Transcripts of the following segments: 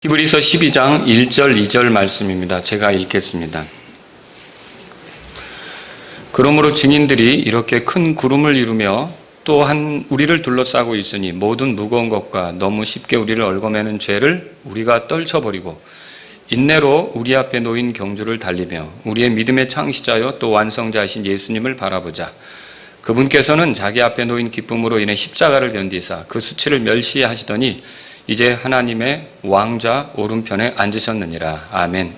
히브리서 12장 1절 2절 말씀입니다. 제가 읽겠습니다. 그러므로 증인들이 이렇게 큰 구름을 이루며 또한 우리를 둘러싸고 있으니 모든 무거운 것과 너무 쉽게 우리를 얽어매는 죄를 우리가 떨쳐버리고 인내로 우리 앞에 놓인 경주를 달리며 우리의 믿음의 창시자요 또 완성자이신 예수님을 바라보자. 그분께서는 자기 앞에 놓인 기쁨으로 인해 십자가를 견디사 그 수치를 멸시하시더니 이제 하나님의 왕좌 오른편에 앉으셨느니라. 아멘.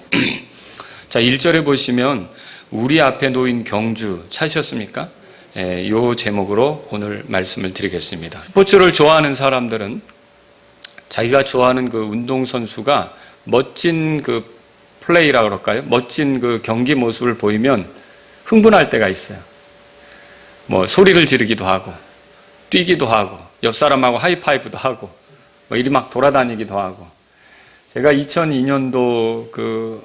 자, 1절에 보시면 우리 앞에 놓인 경주 찾으셨습니까? 이 제목으로 오늘 말씀을 드리겠습니다. 스포츠를 좋아하는 사람들은 자기가 좋아하는 그 운동선수가 멋진 그 플레이라 그럴까요? 멋진 그 경기 모습을 보이면 흥분할 때가 있어요. 뭐 소리를 지르기도 하고 뛰기도 하고 옆 사람하고 하이파이브도 하고 이리 막 돌아다니기도 하고. 제가 2002년도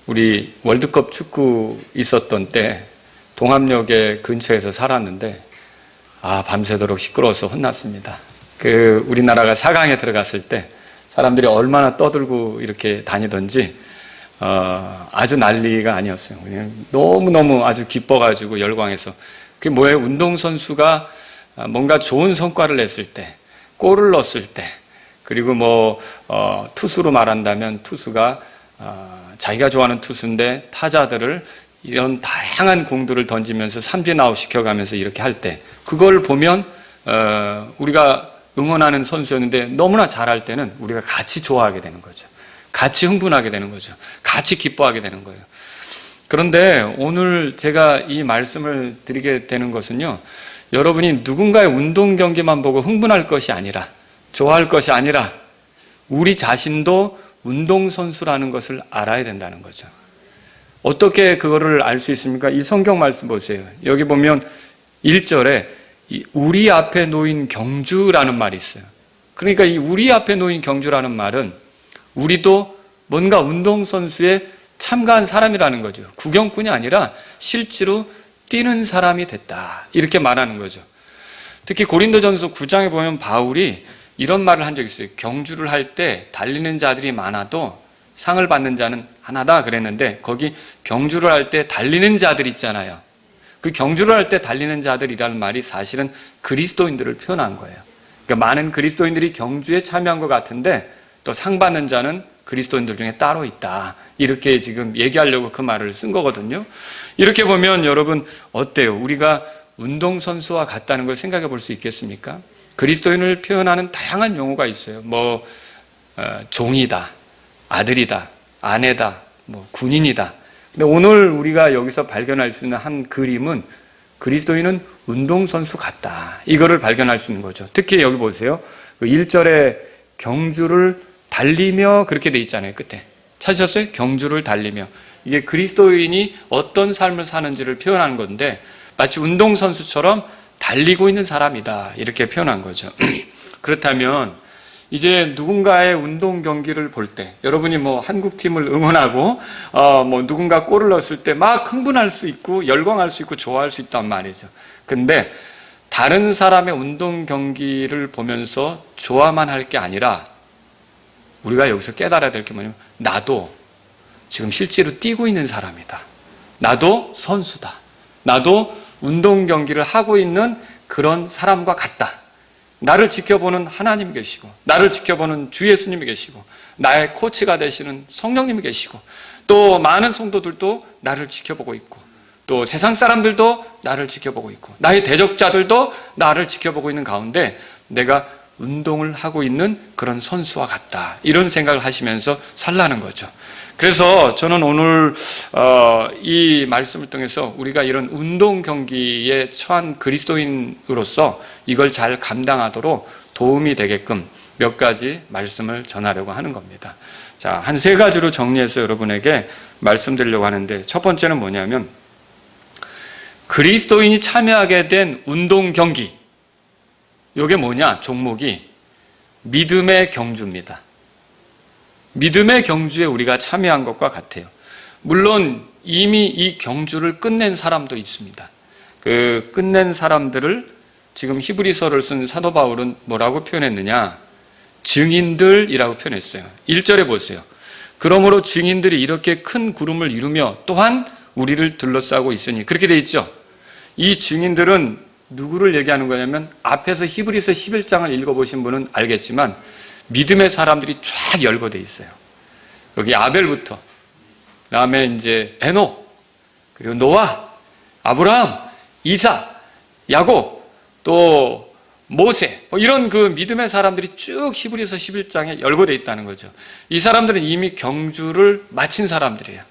우리 월드컵 축구 있었던 때 동암역의 근처에서 살았는데 밤새도록 시끄러워서 혼났습니다. 우리나라가 4강에 들어갔을 때 사람들이 얼마나 떠들고 이렇게 다니던지 아주 난리가 아니었어요. 그냥 너무너무 아주 기뻐가지고 열광해서. 그게 뭐예요? 운동선수가 뭔가 좋은 성과를 냈을 때, 골을 넣었을 때, 그리고 투수로 말한다면 투수가 자기가 좋아하는 투수인데 타자들을 이런 다양한 공들을 던지면서 삼진 아웃 시켜가면서 이렇게 할 때, 그걸 보면 우리가 응원하는 선수였는데 너무나 잘할 때는 우리가 같이 좋아하게 되는 거죠. 같이 흥분하게 되는 거죠. 같이 기뻐하게 되는 거예요. 그런데 오늘 제가 이 말씀을 드리게 되는 것은요, 여러분이 누군가의 운동 경기만 보고 흥분할 것이 아니라, 좋아할 것이 아니라 우리 자신도 운동선수라는 것을 알아야 된다는 거죠. 어떻게 그거를 알 수 있습니까? 이 성경 말씀 보세요. 여기 보면 1절에 우리 앞에 놓인 경주라는 말이 있어요. 그러니까 이 우리 앞에 놓인 경주라는 말은 우리도 뭔가 운동선수에 참가한 사람이라는 거죠. 구경꾼이 아니라 실제로 뛰는 사람이 됐다. 이렇게 말하는 거죠. 특히 고린도전서 9장에 보면 바울이 이런 말을 한 적이 있어요. 경주를 할 때 달리는 자들이 많아도 상을 받는 자는 하나다 그랬는데, 거기 경주를 할 때 달리는 자들 있잖아요. 그 경주를 할 때 달리는 자들이라는 말이 사실은 그리스도인들을 표현한 거예요. 그러니까 많은 그리스도인들이 경주에 참여한 것 같은데 또 상 받는 자는 그리스도인들 중에 따로 있다. 이렇게 지금 얘기하려고 그 말을 쓴 거거든요. 이렇게 보면 여러분 어때요? 우리가 운동선수와 같다는 걸 생각해 볼 수 있겠습니까? 그리스도인을 표현하는 다양한 용어가 있어요. 종이다, 아들이다, 아내다, 군인이다. 근데 오늘 우리가 여기서 발견할 수 있는 한 그림은 그리스도인은 운동선수 같다. 이거를 발견할 수 있는 거죠. 특히 여기 보세요. 1절에 경주를 달리며 그렇게 돼 있잖아요. 끝에. 찾으셨어요? 경주를 달리며. 이게 그리스도인이 어떤 삶을 사는지를 표현하는 건데 마치 운동선수처럼 달리고 있는 사람이다. 이렇게 표현한 거죠. 그렇다면 이제 누군가의 운동 경기를 볼 때, 여러분이 한국팀을 응원하고 누군가 골을 넣었을 때 막 흥분할 수 있고 열광할 수 있고 좋아할 수 있단 말이죠. 근데 다른 사람의 운동 경기를 보면서 좋아만 할 게 아니라 우리가 여기서 깨달아야 될 게 뭐냐면, 나도 지금 실제로 뛰고 있는 사람이다. 나도 선수다. 나도 운동 경기를 하고 있는 그런 사람과 같다. 나를 지켜보는 하나님이 계시고, 나를 지켜보는 주 예수님이 계시고, 나의 코치가 되시는 성령님이 계시고, 또 많은 성도들도 나를 지켜보고 있고, 또 세상 사람들도 나를 지켜보고 있고, 나의 대적자들도 나를 지켜보고 있는 가운데 내가 운동을 하고 있는 그런 선수와 같다. 이런 생각을 하시면서 살라는 거죠. 그래서 저는 오늘 이 말씀을 통해서 우리가 이런 운동 경기에 처한 그리스도인으로서 이걸 잘 감당하도록 도움이 되게끔 몇 가지 말씀을 전하려고 하는 겁니다. 자, 한 3가지로 정리해서 여러분에게 말씀드리려고 하는데, 첫 번째는 뭐냐면 그리스도인이 참여하게 된 운동 경기, 이게 뭐냐? 종목이 믿음의 경주입니다. 믿음의 경주에 우리가 참여한 것과 같아요. 물론 이미 이 경주를 끝낸 사람도 있습니다. 그 끝낸 사람들을 지금 히브리서를 쓴 사도 바울은 뭐라고 표현했느냐? 증인들이라고 표현했어요. 1절에 보세요. 그러므로 증인들이 이렇게 큰 구름을 이루며 또한 우리를 둘러싸고 있으니, 그렇게 돼 있죠. 이 증인들은 누구를 얘기하는 거냐면, 앞에서 히브리서 11장을 읽어보신 분은 알겠지만 믿음의 사람들이 쫙 열거돼 있어요. 여기 아벨부터, 그 다음에 이제 에녹, 그리고 노아, 아브라함, 이삭, 야곱, 또 모세, 이런 그 믿음의 사람들이 쭉 히브리서 11장에 열거돼 있다는 거죠. 이 사람들은 이미 경주를 마친 사람들이에요.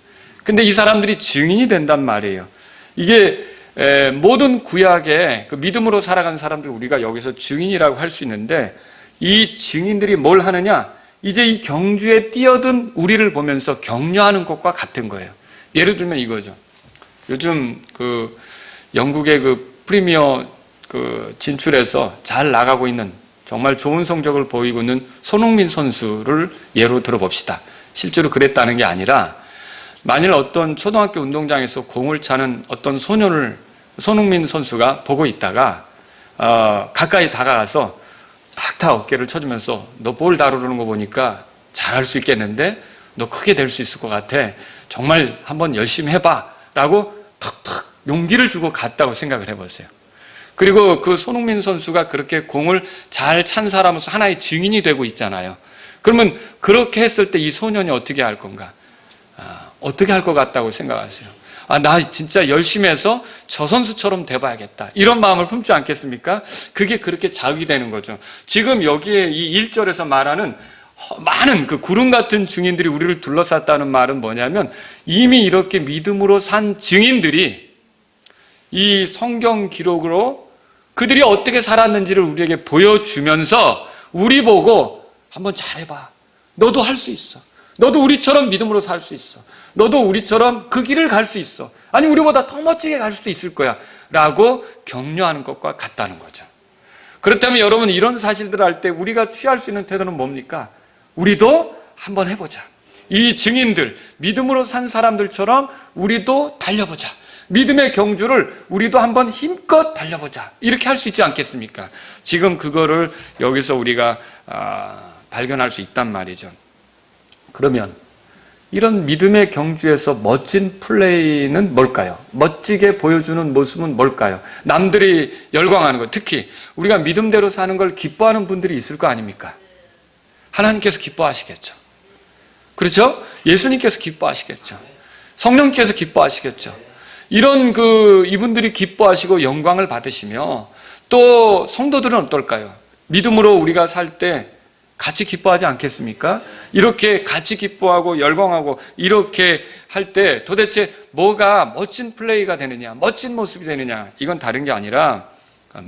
근데 이 사람들이 증인이 된단 말이에요. 이게 모든 구약의 그 믿음으로 살아간 사람들 우리가 여기서 증인이라고 할 수 있는데, 이 증인들이 뭘 하느냐? 이제 이 경주에 뛰어든 우리를 보면서 격려하는 것과 같은 거예요. 예를 들면 이거죠. 요즘 그 영국의 그 프리미어 그 진출해서 잘 나가고 있는, 정말 좋은 성적을 보이고 있는 손흥민 선수를 예로 들어봅시다. 실제로 그랬다는 게 아니라, 만일 어떤 초등학교 운동장에서 공을 차는 어떤 소년을 손흥민 선수가 보고 있다가 가까이 다가가서 탁탁 어깨를 쳐주면서 너 볼 다루는 거 보니까 잘할 수 있겠는데, 너 크게 될 수 있을 것 같아, 정말 한번 열심히 해봐 라고 탁탁 용기를 주고 갔다고 생각을 해보세요. 그리고 그 손흥민 선수가 그렇게 공을 잘 찬 사람으로서 하나의 증인이 되고 있잖아요. 그러면 그렇게 했을 때 이 소년이 어떻게 할 건가? 어떻게 할 것 같다고 생각하세요? 나 진짜 열심히 해서 저 선수처럼 돼봐야겠다, 이런 마음을 품지 않겠습니까? 그게 그렇게 자극이 되는 거죠. 지금 여기에 이 1절에서 말하는 많은 그 구름 같은 증인들이 우리를 둘러쌌다는 말은 뭐냐면, 이미 이렇게 믿음으로 산 증인들이 이 성경 기록으로 그들이 어떻게 살았는지를 우리에게 보여주면서 우리 보고 한번 잘해봐, 너도 할 수 있어, 너도 우리처럼 믿음으로 살 수 있어, 너도 우리처럼 그 길을 갈 수 있어, 아니 우리보다 더 멋지게 갈 수도 있을 거야 라고 격려하는 것과 같다는 거죠. 그렇다면 여러분, 이런 사실들을 할 때 우리가 취할 수 있는 태도는 뭡니까? 우리도 한번 해보자. 이 증인들, 믿음으로 산 사람들처럼 우리도 달려보자. 믿음의 경주를 우리도 한번 힘껏 달려보자, 이렇게 할 수 있지 않겠습니까? 지금 그거를 여기서 우리가 발견할 수 있단 말이죠. 그러면 이런 믿음의 경주에서 멋진 플레이는 뭘까요? 멋지게 보여주는 모습은 뭘까요? 남들이 열광하는 것, 특히 우리가 믿음대로 사는 걸 기뻐하는 분들이 있을 거 아닙니까? 하나님께서 기뻐하시겠죠. 그렇죠? 예수님께서 기뻐하시겠죠. 성령께서 기뻐하시겠죠. 이런 이분들이 기뻐하시고 영광을 받으시며, 또 성도들은 어떨까요? 믿음으로 우리가 살 때 같이 기뻐하지 않겠습니까? 이렇게 같이 기뻐하고 열광하고 이렇게 할 때 도대체 뭐가 멋진 플레이가 되느냐, 멋진 모습이 되느냐, 이건 다른 게 아니라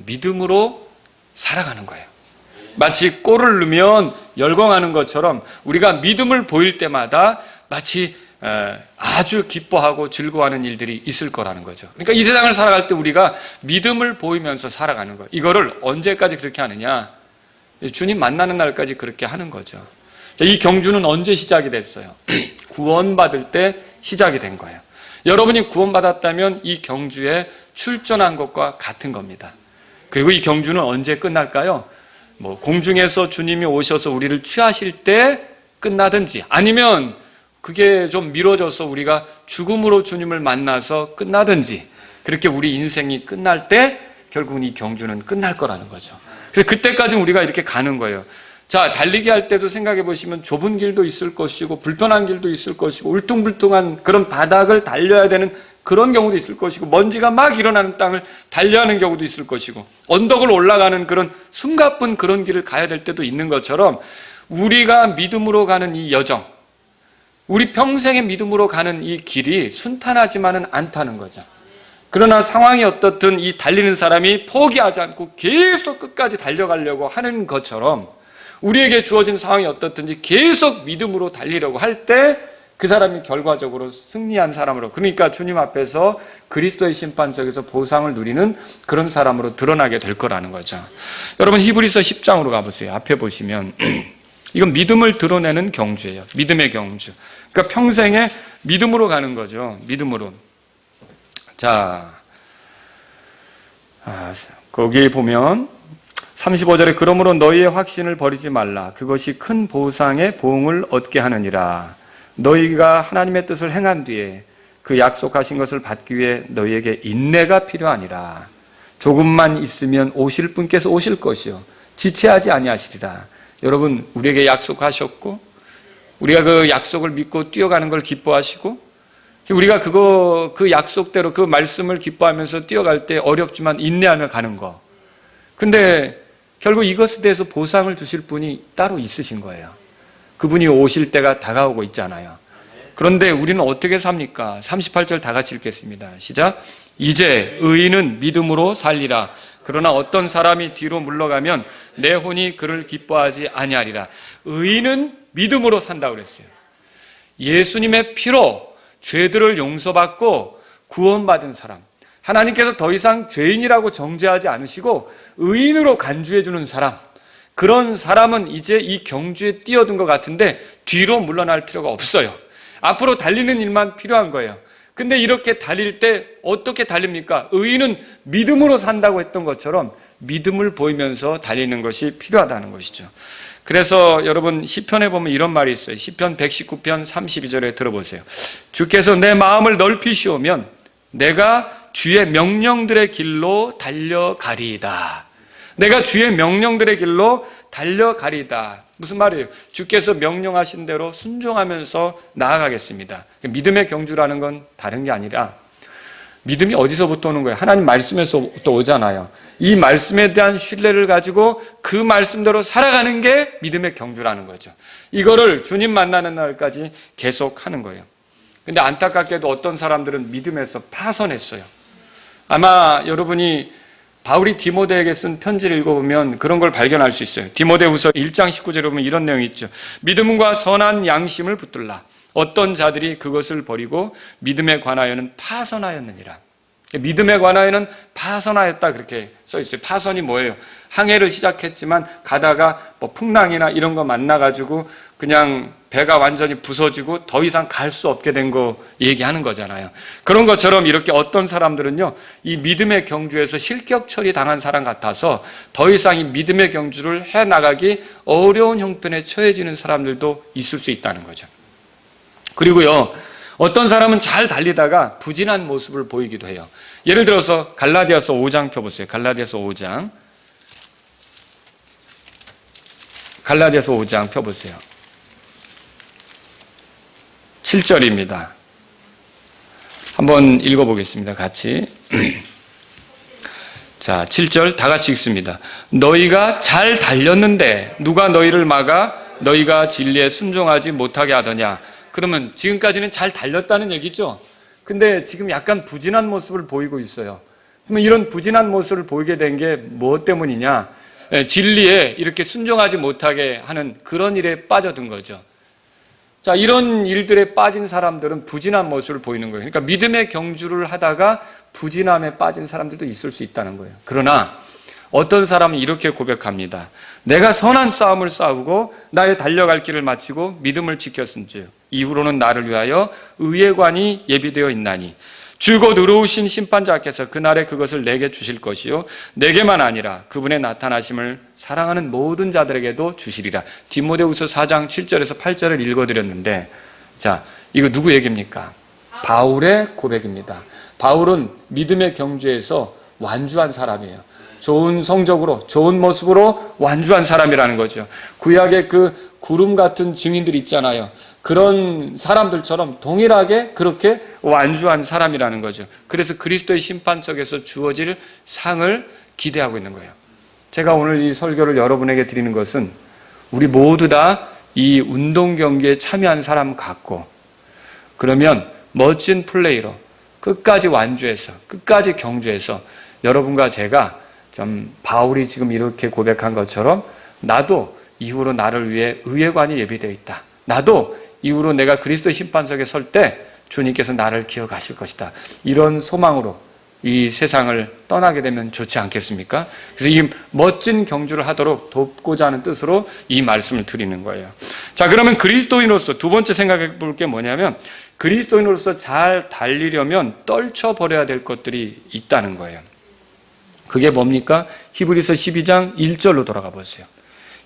믿음으로 살아가는 거예요. 마치 골을 넣으면 열광하는 것처럼 우리가 믿음을 보일 때마다 마치 아주 기뻐하고 즐거워하는 일들이 있을 거라는 거죠. 그러니까 이 세상을 살아갈 때 우리가 믿음을 보이면서 살아가는 거예요. 이거를 언제까지 그렇게 하느냐? 주님 만나는 날까지 그렇게 하는 거죠. 이 경주는 언제 시작이 됐어요? 구원받을 때 시작이 된 거예요. 여러분이 구원받았다면 이 경주에 출전한 것과 같은 겁니다. 그리고 이 경주는 언제 끝날까요? 공중에서 주님이 오셔서 우리를 취하실 때 끝나든지, 아니면 그게 좀 미뤄져서 우리가 죽음으로 주님을 만나서 끝나든지, 그렇게 우리 인생이 끝날 때 결국은 이 경주는 끝날 거라는 거죠. 그래서 그때까지 우리가 이렇게 가는 거예요. 자, 달리기 할 때도 생각해 보시면 좁은 길도 있을 것이고 불편한 길도 있을 것이고 울퉁불퉁한 그런 바닥을 달려야 되는 그런 경우도 있을 것이고, 먼지가 막 일어나는 땅을 달려야 하는 경우도 있을 것이고, 언덕을 올라가는 그런 숨가쁜 그런 길을 가야 될 때도 있는 것처럼, 우리가 믿음으로 가는 이 여정, 우리 평생의 믿음으로 가는 이 길이 순탄하지만은 않다는 거죠. 그러나 상황이 어떻든 이 달리는 사람이 포기하지 않고 계속 끝까지 달려가려고 하는 것처럼, 우리에게 주어진 상황이 어떻든지 계속 믿음으로 달리려고 할 때 그 사람이 결과적으로 승리한 사람으로, 그러니까 주님 앞에서 그리스도의 심판석에서 보상을 누리는 그런 사람으로 드러나게 될 거라는 거죠. 여러분, 히브리서 10장으로 가보세요. 앞에 보시면 이건 믿음을 드러내는 경주예요. 믿음의 경주. 그러니까 평생에 믿음으로 가는 거죠. 믿음으로. 자, 거기에 보면 35절에 그러므로 너희의 확신을 버리지 말라. 그것이 큰 보상의 보응을 얻게 하느니라. 너희가 하나님의 뜻을 행한 뒤에 그 약속하신 것을 받기 위해 너희에게 인내가 필요하니라. 조금만 있으면 오실 분께서 오실 것이요 지체하지 아니하시리라. 여러분, 우리에게 약속하셨고 우리가 그 약속을 믿고 뛰어가는 걸 기뻐하시고 우리가 그 약속대로 그 말씀을 기뻐하면서 뛰어갈 때 어렵지만 인내하며 가는 거. 근데 결국 이것에 대해서 보상을 주실 분이 따로 있으신 거예요. 그분이 오실 때가 다가오고 있잖아요. 그런데 우리는 어떻게 삽니까? 38절 다 같이 읽겠습니다. 시작. 이제 의인은 믿음으로 살리라. 그러나 어떤 사람이 뒤로 물러가면 내 혼이 그를 기뻐하지 아니하리라. 의인은 믿음으로 산다고 그랬어요. 예수님의 피로 죄들을 용서받고 구원받은 사람, 하나님께서 더 이상 죄인이라고 정죄하지 않으시고 의인으로 간주해 주는 사람, 그런 사람은 이제 이 경주에 뛰어든 것 같은데 뒤로 물러날 필요가 없어요. 앞으로 달리는 일만 필요한 거예요. 근데 이렇게 달릴 때 어떻게 달립니까? 의인은 믿음으로 산다고 했던 것처럼 믿음을 보이면서 달리는 것이 필요하다는 것이죠. 그래서 여러분 시편에 보면 이런 말이 있어요. 시편 119편 32절에 들어보세요. 주께서 내 마음을 넓히시오면 내가 주의 명령들의 길로 달려가리이다. 내가 주의 명령들의 길로 달려가리이다. 무슨 말이에요? 주께서 명령하신 대로 순종하면서 나아가겠습니다. 믿음의 경주라는 건 다른 게 아니라 믿음이 어디서부터 오는 거예요? 하나님 말씀에서부터 오잖아요. 이 말씀에 대한 신뢰를 가지고 그 말씀대로 살아가는 게 믿음의 경주라는 거죠. 이거를 주님 만나는 날까지 계속 하는 거예요. 근데 안타깝게도 어떤 사람들은 믿음에서 파선했어요. 아마 여러분이 바울이 디모데에게 쓴 편지를 읽어보면 그런 걸 발견할 수 있어요. 디모데후서 1장 19절에 보면 이런 내용이 있죠. 믿음과 선한 양심을 붙들라. 어떤 자들이 그것을 버리고 믿음에 관하여는 파선하였느니라. 믿음에 관하여는 파선하였다 그렇게 써 있어요. 파선이 뭐예요? 항해를 시작했지만 가다가 뭐 풍랑이나 이런 거 만나가지고 그냥 배가 완전히 부서지고 더 이상 갈 수 없게 된 거 얘기하는 거잖아요. 그런 것처럼 이렇게 어떤 사람들은요, 이 믿음의 경주에서 실격 처리 당한 사람 같아서 더 이상 이 믿음의 경주를 해 나가기 어려운 형편에 처해지는 사람들도 있을 수 있다는 거죠. 그리고요, 어떤 사람은 잘 달리다가 부진한 모습을 보이기도 해요. 예를 들어서 갈라디아서 5장 펴보세요. 갈라디아서 5장. 갈라디아서 5장 펴보세요. 7절입니다. 한번 읽어보겠습니다. 같이. 자, 7절 다 같이 읽습니다. 너희가 잘 달렸는데 누가 너희를 막아 너희가 진리에 순종하지 못하게 하더냐. 그러면 지금까지는 잘 달렸다는 얘기죠. 근데 지금 약간 부진한 모습을 보이고 있어요. 그러면 이런 부진한 모습을 보이게 된 게 무엇 때문이냐? 진리에 이렇게 순종하지 못하게 하는 그런 일에 빠져든 거죠. 자, 이런 일들에 빠진 사람들은 부진한 모습을 보이는 거예요. 그러니까 믿음의 경주를 하다가 부진함에 빠진 사람들도 있을 수 있다는 거예요. 그러나 어떤 사람은 이렇게 고백합니다. 내가 선한 싸움을 싸우고 나의 달려갈 길을 마치고 믿음을 지켰은즉 이후로는 나를 위하여 의의 관이 예비되어 있나니 주 곧 의로우신 심판자께서 그날에 그것을 내게 주실 것이요 내게만 아니라 그분의 나타나심을 사랑하는 모든 자들에게도 주시리라. 디모데후서 4장 7절에서 8절을 읽어드렸는데, 자, 이거 누구 얘기입니까? 바울의 고백입니다. 바울은 믿음의 경주에서 완주한 사람이에요. 좋은 성적으로, 좋은 모습으로 완주한 사람이라는 거죠. 구약의 그 구름 같은 증인들 있잖아요. 그런 사람들처럼 동일하게 그렇게 완주한 사람이라는 거죠. 그래서 그리스도의 심판석에서 주어질 상을 기대하고 있는 거예요. 제가 오늘 이 설교를 여러분에게 드리는 것은 우리 모두 다 이 운동 경기에 참여한 사람 같고, 그러면 멋진 플레이로 끝까지 완주해서 끝까지 경주해서 여러분과 제가 좀 바울이 지금 이렇게 고백한 것처럼 나도 이후로 나를 위해 의의 관이 예비되어 있다. 나도 이후로 내가 그리스도 심판석에 설 때 주님께서 나를 기억하실 것이다. 이런 소망으로 이 세상을 떠나게 되면 좋지 않겠습니까? 그래서 이 멋진 경주를 하도록 돕고자 하는 뜻으로 이 말씀을 드리는 거예요. 자, 그러면 그리스도인으로서 두 번째 생각해 볼 게 뭐냐면 그리스도인으로서 잘 달리려면 떨쳐버려야 될 것들이 있다는 거예요. 그게 뭡니까? 히브리서 12장 1절로 돌아가 보세요.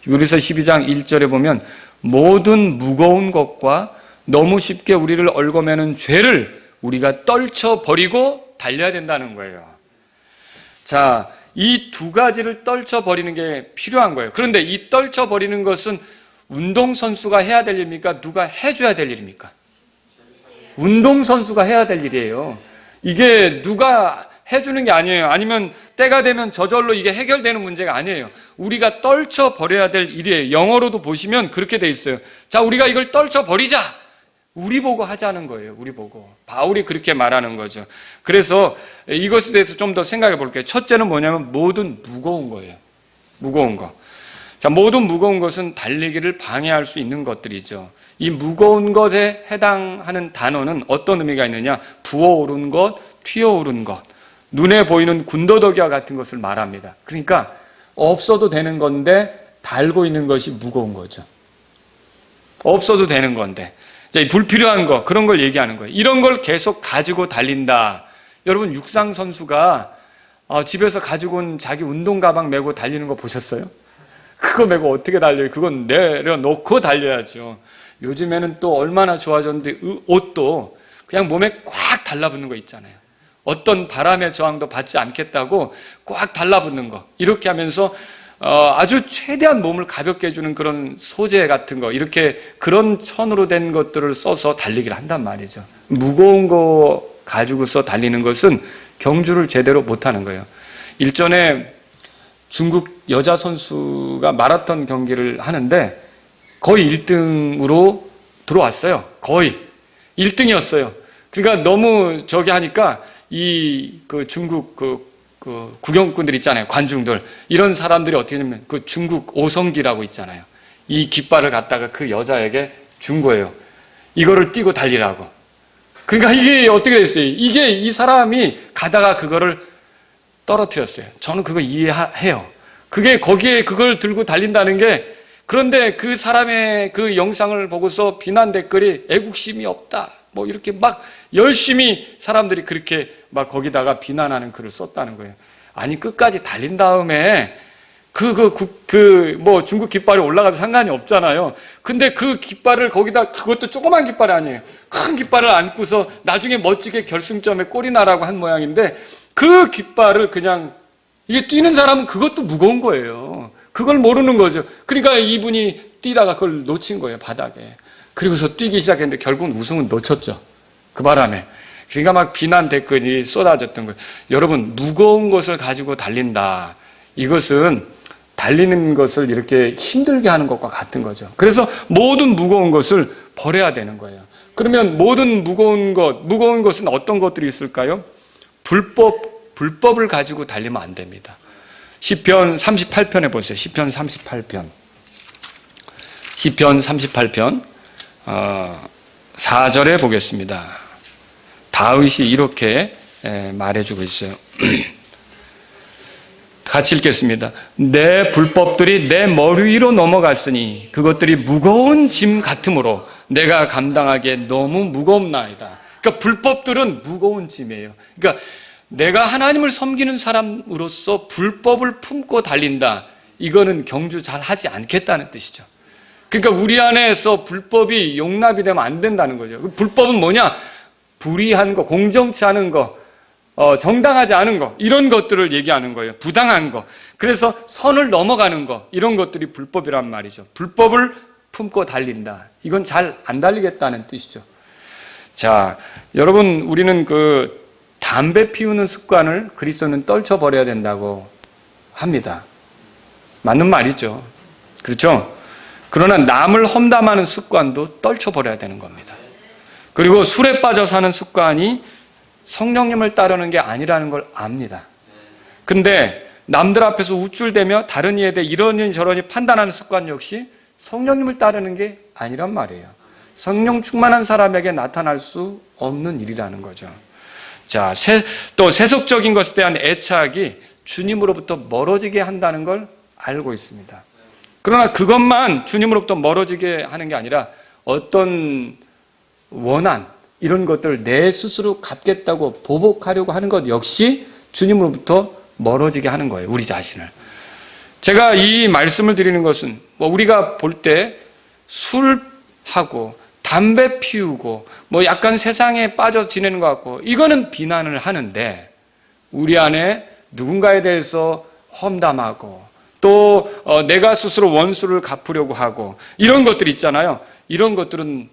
히브리서 12장 1절에 보면 모든 무거운 것과 너무 쉽게 우리를 얽어매는 죄를 우리가 떨쳐버리고 달려야 된다는 거예요. 자, 이 두 가지를 떨쳐버리는 게 필요한 거예요. 그런데 이 떨쳐버리는 것은 운동선수가 해야 될 일입니까? 누가 해줘야 될 일입니까? 운동선수가 해야 될 일이에요. 이게 누가 해주는 게 아니에요. 아니면 때가 되면 저절로 이게 해결되는 문제가 아니에요. 우리가 떨쳐버려야 될 일이에요. 영어로도 보시면 그렇게 돼 있어요. 자, 우리가 이걸 떨쳐버리자. 우리 보고 하자는 거예요. 우리 보고. 바울이 그렇게 말하는 거죠. 그래서 이것에 대해서 좀 더 생각해 볼게요. 첫째는 뭐냐면 모든 무거운 거예요. 무거운 거. 자, 모든 무거운 것은 달리기를 방해할 수 있는 것들이죠. 이 무거운 것에 해당하는 단어는 어떤 의미가 있느냐? 부어오른 것, 튀어오른 것, 눈에 보이는 군더더기와 같은 것을 말합니다. 그러니까 없어도 되는 건데 달고 있는 것이 무거운 거죠. 없어도 되는 건데. 자, 불필요한 거, 그런 걸 얘기하는 거예요. 이런 걸 계속 가지고 달린다. 여러분, 육상 선수가 집에서 가지고 온 자기 운동 가방 메고 달리는 거 보셨어요? 그거 메고 어떻게 달려요? 그건 내려놓고 달려야죠. 요즘에는 또 얼마나 좋아졌는데 옷도 그냥 몸에 꽉 달라붙는 거 있잖아요. 어떤 바람의 저항도 받지 않겠다고 꽉 달라붙는 거. 이렇게 하면서 아주 최대한 몸을 가볍게 해주는 그런 소재 같은 거, 이렇게 그런 천으로 된 것들을 써서 달리기를 한단 말이죠. 무거운 거 가지고서 달리는 것은 경주를 제대로 못하는 거예요. 일전에 중국 여자 선수가 마라톤 경기를 하는데 거의 1등으로 들어왔어요. 거의 1등이었어요. 그러니까 너무 저기 하니까 그 중국 그 구경꾼들 있잖아요. 관중들. 이런 사람들이 어떻게 하냐면 그 중국 오성기라고 있잖아요. 이 깃발을 갖다가 그 여자에게 준 거예요. 이거를 띄고 달리라고. 그러니까 이게 어떻게 됐어요? 이게 이 사람이 가다가 그거를 떨어뜨렸어요. 저는 그거 이해해요. 그게 거기에 그걸 들고 달린다는 게, 그런데 그 사람의 그 영상을 보고서 비난 댓글이 애국심이 없다. 뭐 이렇게 막 열심히 사람들이 그렇게 막 거기다가 비난하는 글을 썼다는 거예요. 아니, 끝까지 달린 다음에 뭐 중국 깃발이 올라가도 상관이 없잖아요. 근데 그 깃발을 거기다, 그것도 조그만 깃발이 아니에요. 큰 깃발을 안고서 나중에 멋지게 결승점에 골이 나라고 한 모양인데, 그 깃발을 그냥, 이게 뛰는 사람은 그것도 무거운 거예요. 그걸 모르는 거죠. 그러니까 이분이 뛰다가 그걸 놓친 거예요, 바닥에. 그리고서 뛰기 시작했는데 결국은 우승은 놓쳤죠. 그 바람에. 그러니까 막 비난 댓글이 쏟아졌던 거예요. 여러분, 무거운 것을 가지고 달린다. 이것은 달리는 것을 이렇게 힘들게 하는 것과 같은 거죠. 그래서 모든 무거운 것을 버려야 되는 거예요. 그러면 모든 무거운 것은 어떤 것들이 있을까요? 불법을 가지고 달리면 안 됩니다. 시편 38편에 보세요. 시편 38편. 시편 38편 4절에 보겠습니다. 다윗이 이렇게 말해주고 있어요. 같이 읽겠습니다. 내 불법들이 내 머리 위로 넘어갔으니 그것들이 무거운 짐 같으므로 내가 감당하기에 너무 무겁나이다. 그러니까 불법들은 무거운 짐이에요. 그러니까 내가 하나님을 섬기는 사람으로서 불법을 품고 달린다. 이거는 경주 잘 하지 않겠다는 뜻이죠. 그러니까 우리 안에서 불법이 용납이 되면 안 된다는 거죠. 불법은 뭐냐? 불의한 거, 공정치 않은 거, 정당하지 않은 거, 이런 것들을 얘기하는 거예요. 부당한 거. 그래서 선을 넘어가는 거, 이런 것들이 불법이란 말이죠. 불법을 품고 달린다. 이건 잘 안 달리겠다는 뜻이죠. 자, 여러분, 우리는 담배 피우는 습관을 그리스도는 떨쳐버려야 된다고 합니다. 맞는 말이죠. 그렇죠? 그러나 남을 험담하는 습관도 떨쳐버려야 되는 겁니다. 그리고 술에 빠져 사는 습관이 성령님을 따르는 게 아니라는 걸 압니다. 근데 남들 앞에서 우쭐대며 다른 이에 대해 이러니 저러니 판단하는 습관 역시 성령님을 따르는 게 아니란 말이에요. 성령 충만한 사람에게 나타날 수 없는 일이라는 거죠. 자, 또 세속적인 것에 대한 애착이 주님으로부터 멀어지게 한다는 걸 알고 있습니다. 그러나 그것만 주님으로부터 멀어지게 하는 게 아니라 어떤 원한, 이런 것들을 내 스스로 갚겠다고 보복하려고 하는 것 역시 주님으로부터 멀어지게 하는 거예요. 우리 자신을. 제가 이 말씀을 드리는 것은 우리가 볼 때 술하고 담배 피우고 약간 세상에 빠져 지내는 것 같고 이거는 비난을 하는데 우리 안에 누군가에 대해서 험담하고 또 내가 스스로 원수를 갚으려고 하고 이런 것들 있잖아요. 이런 것들은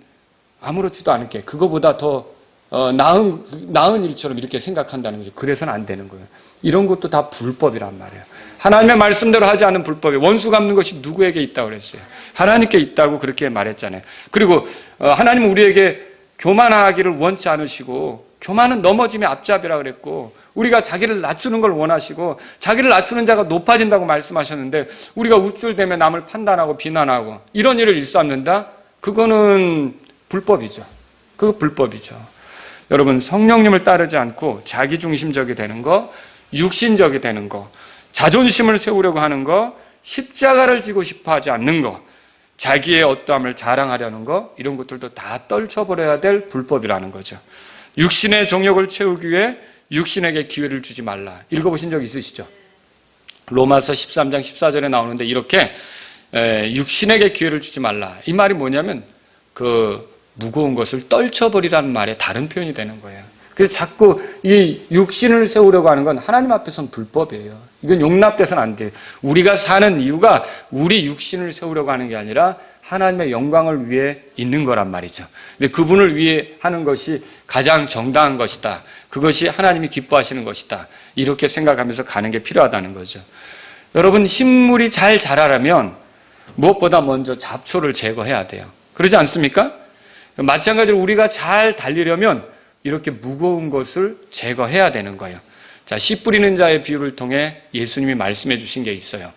아무렇지도 않게 그거보다 더 나은 일처럼 이렇게 생각한다는 거죠. 그래서는 안 되는 거예요. 이런 것도 다 불법이란 말이에요. 하나님의 말씀대로 하지 않는 불법이 원수 갚는 것이 누구에게 있다고 그랬어요? 하나님께 있다고 그렇게 말했잖아요. 그리고 하나님은 우리에게 교만하기를 원치 않으시고 교만은 넘어짐의 앞잡이라 그랬고 우리가 자기를 낮추는 걸 원하시고 자기를 낮추는 자가 높아진다고 말씀하셨는데 우리가 우쭐대며 남을 판단하고 비난하고 이런 일을 일삼는다? 그거는 불법이죠. 그거 불법이죠. 여러분 성령님을 따르지 않고 자기중심적이 되는 거, 육신적이 되는 거, 자존심을 세우려고 하는 거, 십자가를 지고 싶어 하지 않는 거, 자기의 어떠함을 자랑하려는 거 이런 것들도 다 떨쳐버려야 될 불법이라는 거죠. 육신의 정욕을 채우기 위해 육신에게 기회를 주지 말라. 읽어보신 적 있으시죠? 로마서 13장 14절에 나오는데 이렇게 육신에게 기회를 주지 말라. 이 말이 뭐냐면 그 무거운 것을 떨쳐버리라는 말의 다른 표현이 되는 거예요. 그래서 자꾸 이 육신을 세우려고 하는 건 하나님 앞에서는 불법이에요. 이건 용납돼서는 안 돼요. 우리가 사는 이유가 우리 육신을 세우려고 하는 게 아니라 하나님의 영광을 위해 있는 거란 말이죠. 근데 그분을 위해 하는 것이 가장 정당한 것이다. 그것이 하나님이 기뻐하시는 것이다. 이렇게 생각하면서 가는 게 필요하다는 거죠. 여러분 식물이 잘 자라려면 무엇보다 먼저 잡초를 제거해야 돼요. 그러지 않습니까? 마찬가지로 우리가 잘 달리려면 이렇게 무거운 것을 제거해야 되는 거예요. 자, 씨 뿌리는 자의 비유를 통해 예수님이 말씀해 주신 게 있어요.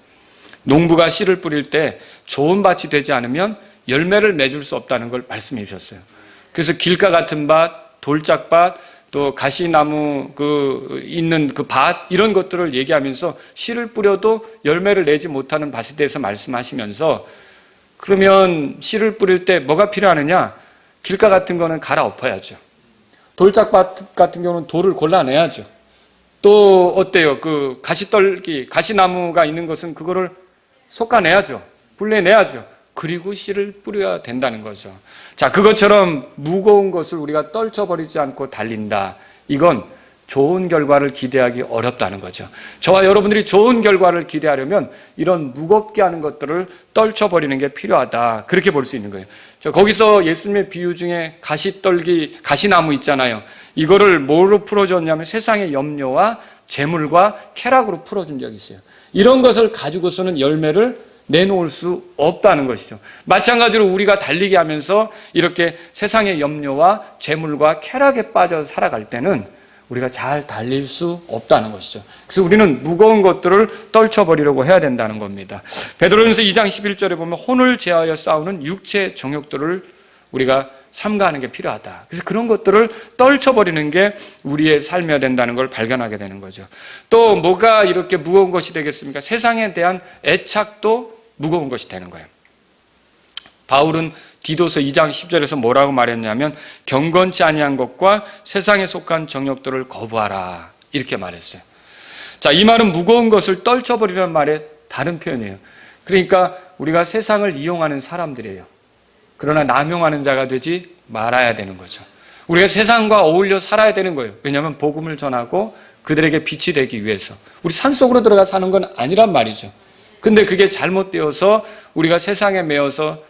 농부가 씨를 뿌릴 때 좋은 밭이 되지 않으면 열매를 맺을 수 없다는 걸 말씀해 주셨어요. 그래서 길가 같은 밭, 돌짝밭, 또 가시나무 있는 그 밭 이런 것들을 얘기하면서 씨를 뿌려도 열매를 내지 못하는 밭에 대해서 말씀하시면서 그러면 씨를 뿌릴 때 뭐가 필요하느냐? 길가 같은 거는 갈아엎어야죠. 돌짝밭 같은 경우는 돌을 골라내야죠. 또 어때요? 그 가시떨기, 가시나무가 있는 것은 그거를 솎아내야죠. 불내내야죠. 그리고 씨를 뿌려야 된다는 거죠. 자, 그것처럼 무거운 것을 우리가 떨쳐버리지 않고 달린다. 이건 좋은 결과를 기대하기 어렵다는 거죠. 저와 여러분들이 좋은 결과를 기대하려면 이런 무겁게 하는 것들을 떨쳐버리는 게 필요하다. 그렇게 볼 수 있는 거예요. 거기서 예수님의 비유 중에 가시떨기, 가시나무 있잖아요. 이거를 뭐로 풀어줬냐면 세상의 염려와 재물과 쾌락으로 풀어준 적이 있어요. 이런 것을 가지고서는 열매를 내놓을 수 없다는 것이죠. 마찬가지로 우리가 달리게 하면서 이렇게 세상의 염려와 재물과 쾌락에 빠져 살아갈 때는 우리가 잘 달릴 수 없다는 것이죠. 그래서 우리는 무거운 것들을 떨쳐버리려고 해야 된다는 겁니다. 베드로전서 2장 11절에 보면 혼을 제하여 싸우는 육체 정욕들을 우리가 삼가하는 게 필요하다. 그래서 그런 것들을 떨쳐버리는 게 우리의 삶이어야 된다는 걸 발견하게 되는 거죠. 또 뭐가 이렇게 무거운 것이 되겠습니까? 세상에 대한 애착도 무거운 것이 되는 거예요. 바울은 디도서 2장 10절에서 뭐라고 말했냐면 경건치 아니한 것과 세상에 속한 정욕들을 거부하라 이렇게 말했어요. 자, 이 말은 무거운 것을 떨쳐버리라는 말의 다른 표현이에요. 그러니까 우리가 세상을 이용하는 사람들이에요. 그러나 남용하는 자가 되지 말아야 되는 거죠. 우리가 세상과 어울려 살아야 되는 거예요. 왜냐하면 복음을 전하고 그들에게 빛이 되기 위해서. 우리 산속으로 들어가 사는 건 아니란 말이죠. 근데 그게 잘못되어서 우리가 세상에 매여서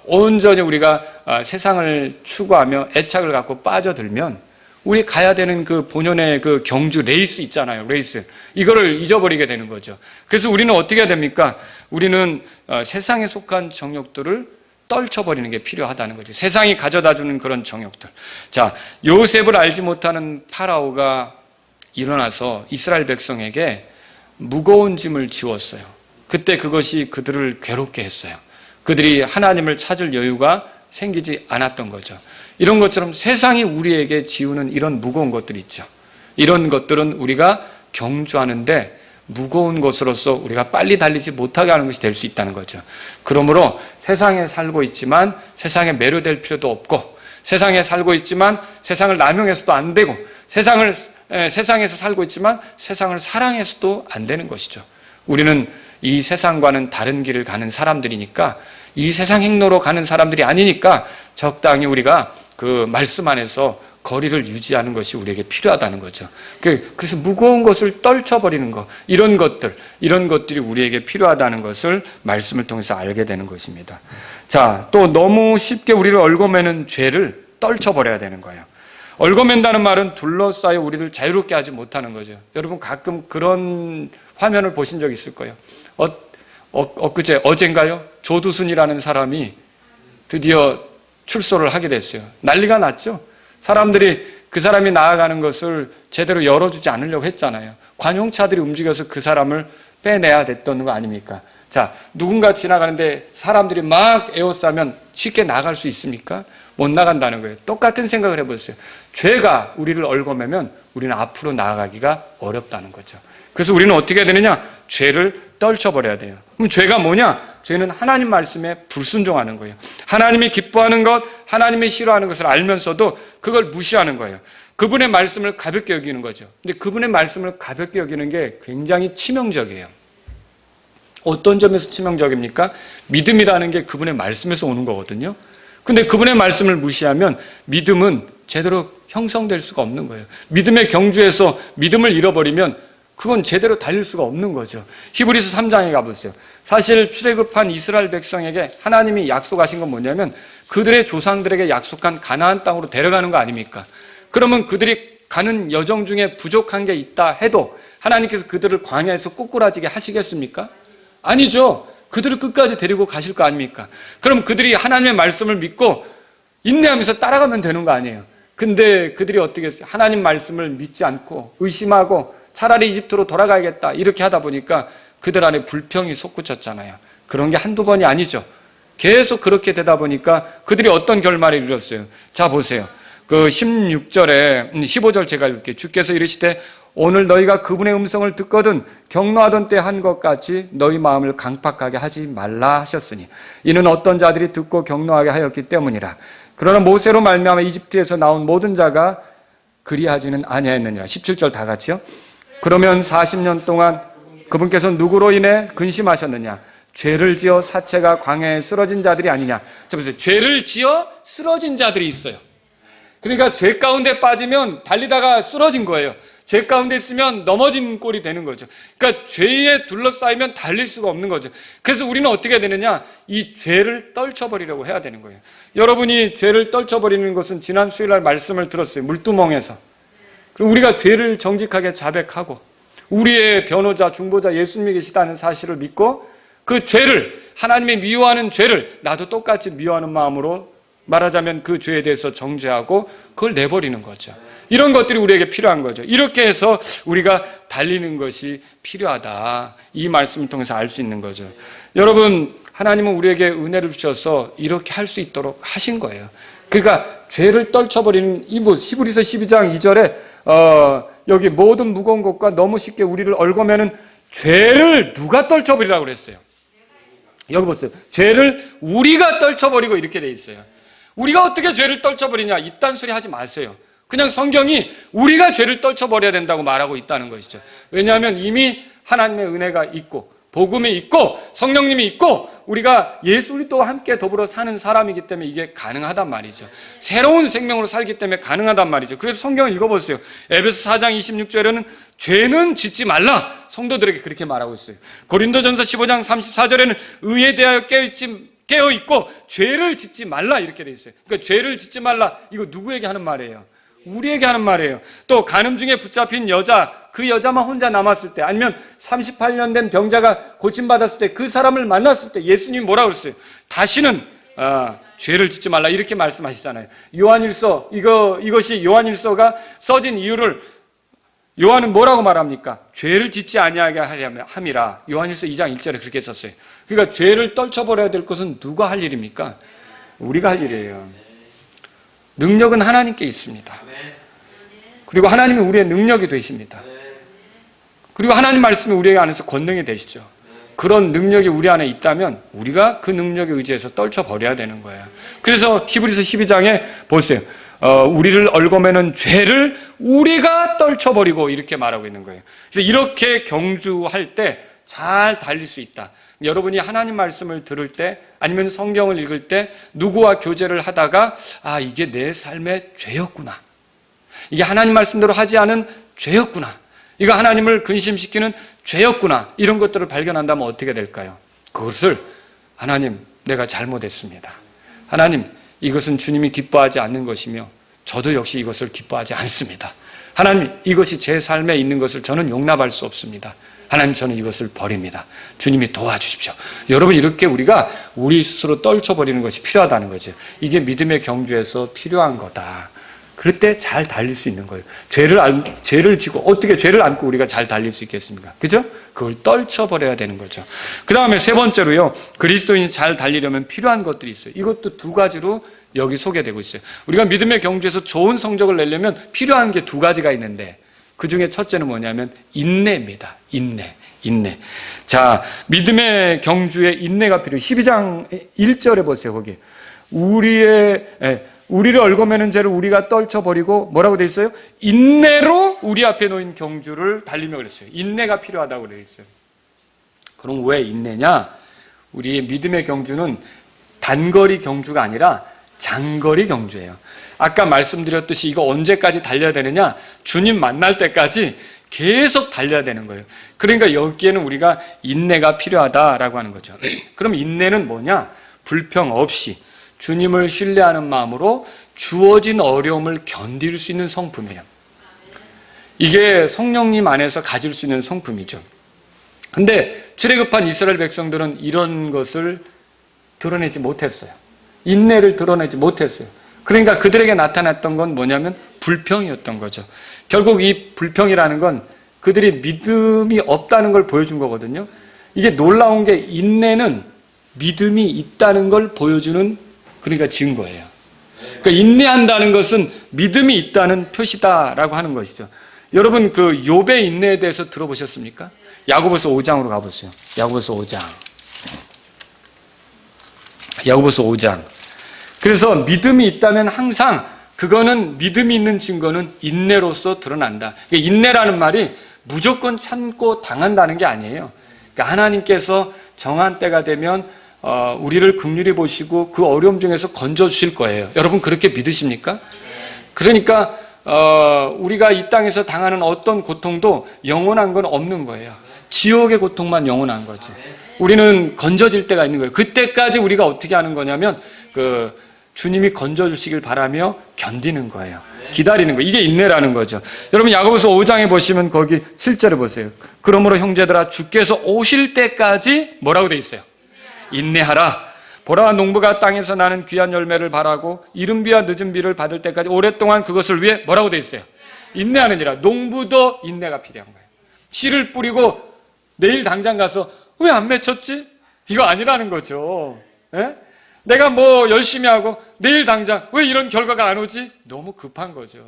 온전히 우리가 세상을 추구하며 애착을 갖고 빠져들면 우리 가야 되는 그 본연의 그 경주 레이스 있잖아요. 레이스. 이거를 잊어버리게 되는 거죠. 그래서 우리는 어떻게 해야 됩니까? 우리는 세상에 속한 정욕들을 떨쳐버리는 게 필요하다는 거죠. 세상이 가져다주는 그런 정욕들. 자, 요셉을 알지 못하는 파라오가 일어나서 이스라엘 백성에게 무거운 짐을 지웠어요. 그때 그것이 그들을 괴롭게 했어요. 그들이 하나님을 찾을 여유가 생기지 않았던 거죠. 이런 것처럼 세상이 우리에게 지우는 이런 무거운 것들이 있죠. 이런 것들은 우리가 경주하는데 무거운 것으로서 우리가 빨리 달리지 못하게 하는 것이 될 수 있다는 거죠. 그러므로 세상에 살고 있지만 세상에 매료될 필요도 없고 세상에 살고 있지만 세상을 남용해서도 안 되고 세상을 세상에서 살고 있지만 세상을 사랑해서도 안 되는 것이죠. 우리는 이 세상과는 다른 길을 가는 사람들이니까, 이 세상 행로로 가는 사람들이 아니니까 적당히 우리가 그 말씀 안에서 거리를 유지하는 것이 우리에게 필요하다는 거죠. 그래서 무거운 것을 떨쳐버리는 것, 이런 것들이 우리에게 필요하다는 것을 말씀을 통해서 알게 되는 것입니다. 자, 또 너무 쉽게 우리를 얽어매는 죄를 떨쳐버려야 되는 거예요. 얽어맨다는 말은 둘러싸여 우리를 자유롭게 하지 못하는 거죠. 여러분 가끔 그런 화면을 보신 적 있을 거예요. 어젠가요? 조두순이라는 사람이 드디어 출소를 하게 됐어요. 난리가 났죠. 사람들이 그 사람이 나아가는 것을 제대로 열어주지 않으려고 했잖아요. 관용차들이 움직여서 그 사람을 빼내야 됐던 거 아닙니까? 자, 누군가 지나가는데 사람들이 막 에워싸면 쉽게 나갈 수 있습니까? 못 나간다는 거예요. 똑같은 생각을 해보세요. 죄가 우리를 얽어매면 우리는 앞으로 나아가기가 어렵다는 거죠. 그래서 우리는 어떻게 해야 되느냐? 죄를 떨쳐버려야 돼요. 그럼 죄가 뭐냐? 죄는 하나님 말씀에 불순종하는 거예요. 하나님이 기뻐하는 것, 하나님이 싫어하는 것을 알면서도 그걸 무시하는 거예요. 그분의 말씀을 가볍게 여기는 거죠. 근데 그분의 말씀을 가볍게 여기는 게 굉장히 치명적이에요. 어떤 점에서 치명적입니까? 믿음이라는 게 그분의 말씀에서 오는 거거든요. 근데 그분의 말씀을 무시하면 믿음은 제대로 형성될 수가 없는 거예요. 믿음의 경주에서 믿음을 잃어버리면 그건 제대로 달릴 수가 없는 거죠. 히브리서 3장에 가보세요. 사실 출애굽한 이스라엘 백성에게 하나님이 약속하신 건 뭐냐면 그들의 조상들에게 약속한 가나안 땅으로 데려가는 거 아닙니까? 그러면 그들이 가는 여정 중에 부족한 게 있다 해도 하나님께서 그들을 광야에서 꼬꾸라지게 하시겠습니까? 아니죠. 그들을 끝까지 데리고 가실 거 아닙니까? 그럼 그들이 하나님의 말씀을 믿고 인내하면서 따라가면 되는 거 아니에요. 근데 그들이 어떻게 했어요? 하나님 말씀을 믿지 않고 의심하고 차라리 이집트로 돌아가야겠다 이렇게 하다 보니까 그들 안에 불평이 솟구쳤잖아요. 그런 게 한두 번이 아니죠. 계속 그렇게 되다 보니까 그들이 어떤 결말을 이뤘어요. 자 보세요. 그 15절 제가 읽을게요. 주께서 이르시되 오늘 너희가 그분의 음성을 듣거든 경노하던 때 한 것 같이 너희 마음을 강팍하게 하지 말라 하셨으니 이는 어떤 자들이 듣고 경노하게 하였기 때문이라. 그러나 모세로 말미암아 이집트에서 나온 모든 자가 그리하지는 아니하였느니라. 17절 다 같이요. 그러면 40년 동안 그분께서 누구로 인해 근심하셨느냐? 죄를 지어 사체가 광야에 쓰러진 자들이 아니냐? 자 보세요. 죄를 지어 쓰러진 자들이 있어요. 그러니까 죄 가운데 빠지면 달리다가 쓰러진 거예요. 죄 가운데 있으면 넘어진 꼴이 되는 거죠. 그러니까 죄에 둘러싸이면 달릴 수가 없는 거죠. 그래서 우리는 어떻게 해야 되느냐? 이 죄를 떨쳐버리려고 해야 되는 거예요. 여러분이 죄를 떨쳐버리는 것은 지난 수요일날 말씀을 들었어요. 물두멍에서. 그리고 우리가 죄를 정직하게 자백하고 우리의 변호자, 중보자 예수님이 계시다는 사실을 믿고 그 죄를, 하나님이 미워하는 죄를 나도 똑같이 미워하는 마음으로 말하자면 그 죄에 대해서 정죄하고 그걸 내버리는 거죠. 이런 것들이 우리에게 필요한 거죠. 이렇게 해서 우리가 달리는 것이 필요하다. 이 말씀을 통해서 알 수 있는 거죠. 여러분, 하나님은 우리에게 은혜를 주셔서 이렇게 할 수 있도록 하신 거예요. 그러니까 죄를 떨쳐버리는 이 모습, 히브리서 12장 2절에 여기 모든 무거운 것과 너무 쉽게 우리를 얽어매는 죄를 누가 떨쳐버리라고 그랬어요? 여기 보세요. 죄를 우리가 떨쳐버리고 이렇게 돼 있어요. 우리가 어떻게 죄를 떨쳐버리냐? 이딴 소리 하지 마세요. 그냥 성경이 우리가 죄를 떨쳐버려야 된다고 말하고 있다는 것이죠. 왜냐하면 이미 하나님의 은혜가 있고 복음이 있고 성령님이 있고 우리가 예수 그리스도와 함께 더불어 사는 사람이기 때문에 이게 가능하단 말이죠. 새로운 생명으로 살기 때문에 가능하단 말이죠. 그래서 성경을 읽어보세요. 에베소 4장 26절에는 죄는 짓지 말라. 성도들에게 그렇게 말하고 있어요. 고린도전서 15장 34절에는 의에 대하여 깨어있고 죄를 짓지 말라 이렇게 돼 있어요. 그러니까 죄를 짓지 말라. 이거 누구에게 하는 말이에요? 우리에게 하는 말이에요. 또 간음 중에 붙잡힌 여자, 그 여자만 혼자 남았을 때 아니면 38년 된 병자가 고침받았을 때 그 사람을 만났을 때 예수님이 뭐라고 그랬어요? 다시는 죄를 짓지 말라 이렇게 말씀하시잖아요. 요한일서 이것이 요한일서가 써진 이유를 요한은 뭐라고 말합니까? 죄를 짓지 아니하게 함이라. 요한일서 2장 1절에 그렇게 썼어요. 그러니까 죄를 떨쳐버려야 될 것은 누가 할 일입니까? 우리가 할 일이에요. 능력은 하나님께 있습니다. 그리고 하나님이 우리의 능력이 되십니다. 그리고 하나님 말씀이 우리 안에서 권능이 되시죠. 그런 능력이 우리 안에 있다면 우리가 그 능력에 의지해서 떨쳐버려야 되는 거예요. 그래서 히브리서 12장에 보세요. 우리를 얽어매는 죄를 우리가 떨쳐버리고 이렇게 말하고 있는 거예요. 그래서 이렇게 경주할 때 잘 달릴 수 있다. 여러분이 하나님 말씀을 들을 때 아니면 성경을 읽을 때 누구와 교제를 하다가 이게 내 삶의 죄였구나. 이게 하나님 말씀대로 하지 않은 죄였구나. 이거 하나님을 근심시키는 죄였구나. 이런 것들을 발견한다면 어떻게 될까요? 그것을 하나님, 내가 잘못했습니다. 하나님, 이것은 주님이 기뻐하지 않는 것이며 저도 역시 이것을 기뻐하지 않습니다. 하나님, 이것이 제 삶에 있는 것을 저는 용납할 수 없습니다. 하나님, 저는 이것을 버립니다. 주님이 도와주십시오. 여러분, 이렇게 우리가 우리 스스로 떨쳐버리는 것이 필요하다는 거죠. 이게 믿음의 경주에서 필요한 거다. 그럴 때 잘 달릴 수 있는 거예요. 죄를 지고 어떻게 죄를 안고 우리가 잘 달릴 수 있겠습니까? 그죠? 그걸 떨쳐버려야 되는 거죠. 그 다음에 세 번째로요, 그리스도인이 잘 달리려면 필요한 것들이 있어요. 이것도 두 가지로 여기 소개되고 있어요. 우리가 믿음의 경주에서 좋은 성적을 내려면 필요한 게 두 가지가 있는데 그 중에 첫째는 뭐냐면 인내입니다. 인내. 자, 믿음의 경주에 인내가 필요해요. 12장 1절에 보세요. 거기 우리를 얽어매는 죄를 우리가 떨쳐버리고 뭐라고 돼 있어요? 인내로 우리 앞에 놓인 경주를 달리며 그랬어요. 인내가 필요하다고 그래 있어요. 그럼 왜 인내냐? 우리의 믿음의 경주는 단거리 경주가 아니라 장거리 경주예요. 아까 말씀드렸듯이 이거 언제까지 달려야 되느냐? 주님 만날 때까지 계속 달려야 되는 거예요. 그러니까 여기에는 우리가 인내가 필요하다라고 하는 거죠. 그럼 인내는 뭐냐? 불평 없이 주님을 신뢰하는 마음으로 주어진 어려움을 견딜 수 있는 성품이에요. 이게 성령님 안에서 가질 수 있는 성품이죠. 근데 출애굽한 이스라엘 백성들은 이런 것을 드러내지 못했어요. 인내를 드러내지 못했어요. 그러니까 그들에게 나타났던 건 뭐냐면 불평이었던 거죠. 결국 이 불평이라는 건 그들이 믿음이 없다는 걸 보여준 거거든요. 이게 놀라운 게 인내는 믿음이 있다는 걸 보여주는 그러니까 증거예요. 그러니까 인내한다는 것은 믿음이 있다는 표시다라고 하는 것이죠. 여러분 그 욥의 인내에 대해서 들어보셨습니까? 야고보서 5장으로 가보세요. 야고보서 5장. 그래서 믿음이 있다면 항상 그거는 믿음이 있는 증거는 인내로서 드러난다. 그러니까 인내라는 말이 무조건 참고 당한다는 게 아니에요. 그러니까 하나님께서 정한 때가 되면 우리를 긍휼히 보시고 그 어려움 중에서 건져주실 거예요. 여러분 그렇게 믿으십니까? 그러니까 우리가 이 땅에서 당하는 어떤 고통도 영원한 건 없는 거예요. 지옥의 고통만 영원한 거지. 우리는 건져질 때가 있는 거예요. 그때까지 우리가 어떻게 하는 거냐면 주님이 건져주시길 바라며 견디는 거예요. 기다리는 거예요. 이게 인내라는 거죠. 여러분 야고보서 5장에 보시면 거기 7절에 보세요. 그러므로 형제들아 주께서 오실 때까지 뭐라고 돼 있어요? 인내하라. 보라 농부가 땅에서 나는 귀한 열매를 바라고 이른 비와 늦은 비를 받을 때까지 오랫동안 그것을 위해 뭐라고 돼 있어요? 인내하느니라. 농부도 인내가 필요한 거예요. 씨를 뿌리고 내일 당장 가서 왜 안 맺혔지? 이거 아니라는 거죠. 예? 내가 뭐 열심히 하고 내일 당장 왜 이런 결과가 안 오지? 너무 급한 거죠.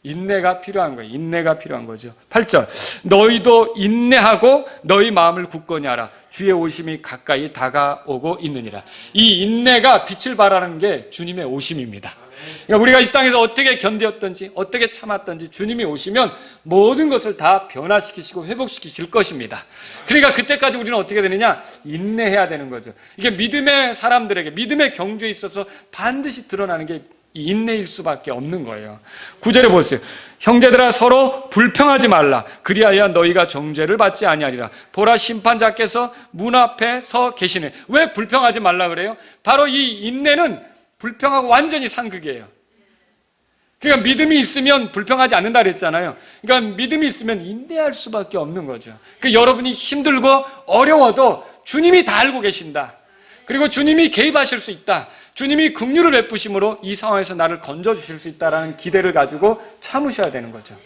인내가 필요한 거예요. 인내가 필요한 거죠. 8절 너희도 인내하고 너희 마음을 굳건히 하라. 주의 오심이 가까이 다가오고 있느니라. 이 인내가 빛을 발하는 게 주님의 오심입니다. 그러니까 우리가 이 땅에서 어떻게 견디었던지 어떻게 참았던지 주님이 오시면 모든 것을 다 변화시키시고 회복시키실 것입니다. 그러니까 그때까지 우리는 어떻게 되느냐? 인내해야 되는 거죠. 이게 믿음의 사람들에게 믿음의 경주에 있어서 반드시 드러나는 게 인내일 수밖에 없는 거예요. 9절에 보세요. 형제들아 서로 불평하지 말라. 그리하여 너희가 정죄를 받지 아니하리라. 보라 심판자께서 문 앞에 서 계시네. 왜 불평하지 말라 그래요? 바로 이 인내는 불평하고 완전히 상극이에요. 그러니까 믿음이 있으면 불평하지 않는다 그랬잖아요. 그러니까 믿음이 있으면 인내할 수밖에 없는 거죠. 그러니까 여러분이 힘들고 어려워도 주님이 다 알고 계신다. 그리고 주님이 개입하실 수 있다. 주님이 긍휼을 베푸심으로 이 상황에서 나를 건져주실 수 있다는 기대를 가지고 참으셔야 되는 거죠.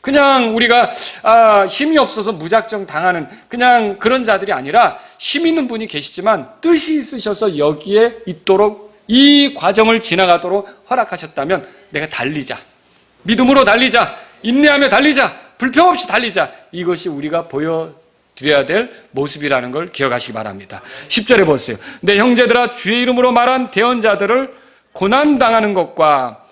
그냥 우리가 힘이 없어서 무작정 당하는 그냥 그런 자들이 아니라 힘 있는 분이 계시지만 뜻이 있으셔서 여기에 있도록 이 과정을 지나가도록 허락하셨다면 내가 달리자. 믿음으로 달리자. 인내하며 달리자. 불평 없이 달리자. 이것이 우리가 보여드려야 될 모습이라는 걸 기억하시기 바랍니다. 10절에 보세요. 내 형제들아 주의 이름으로 말한 대언자들을 고난당하는 것과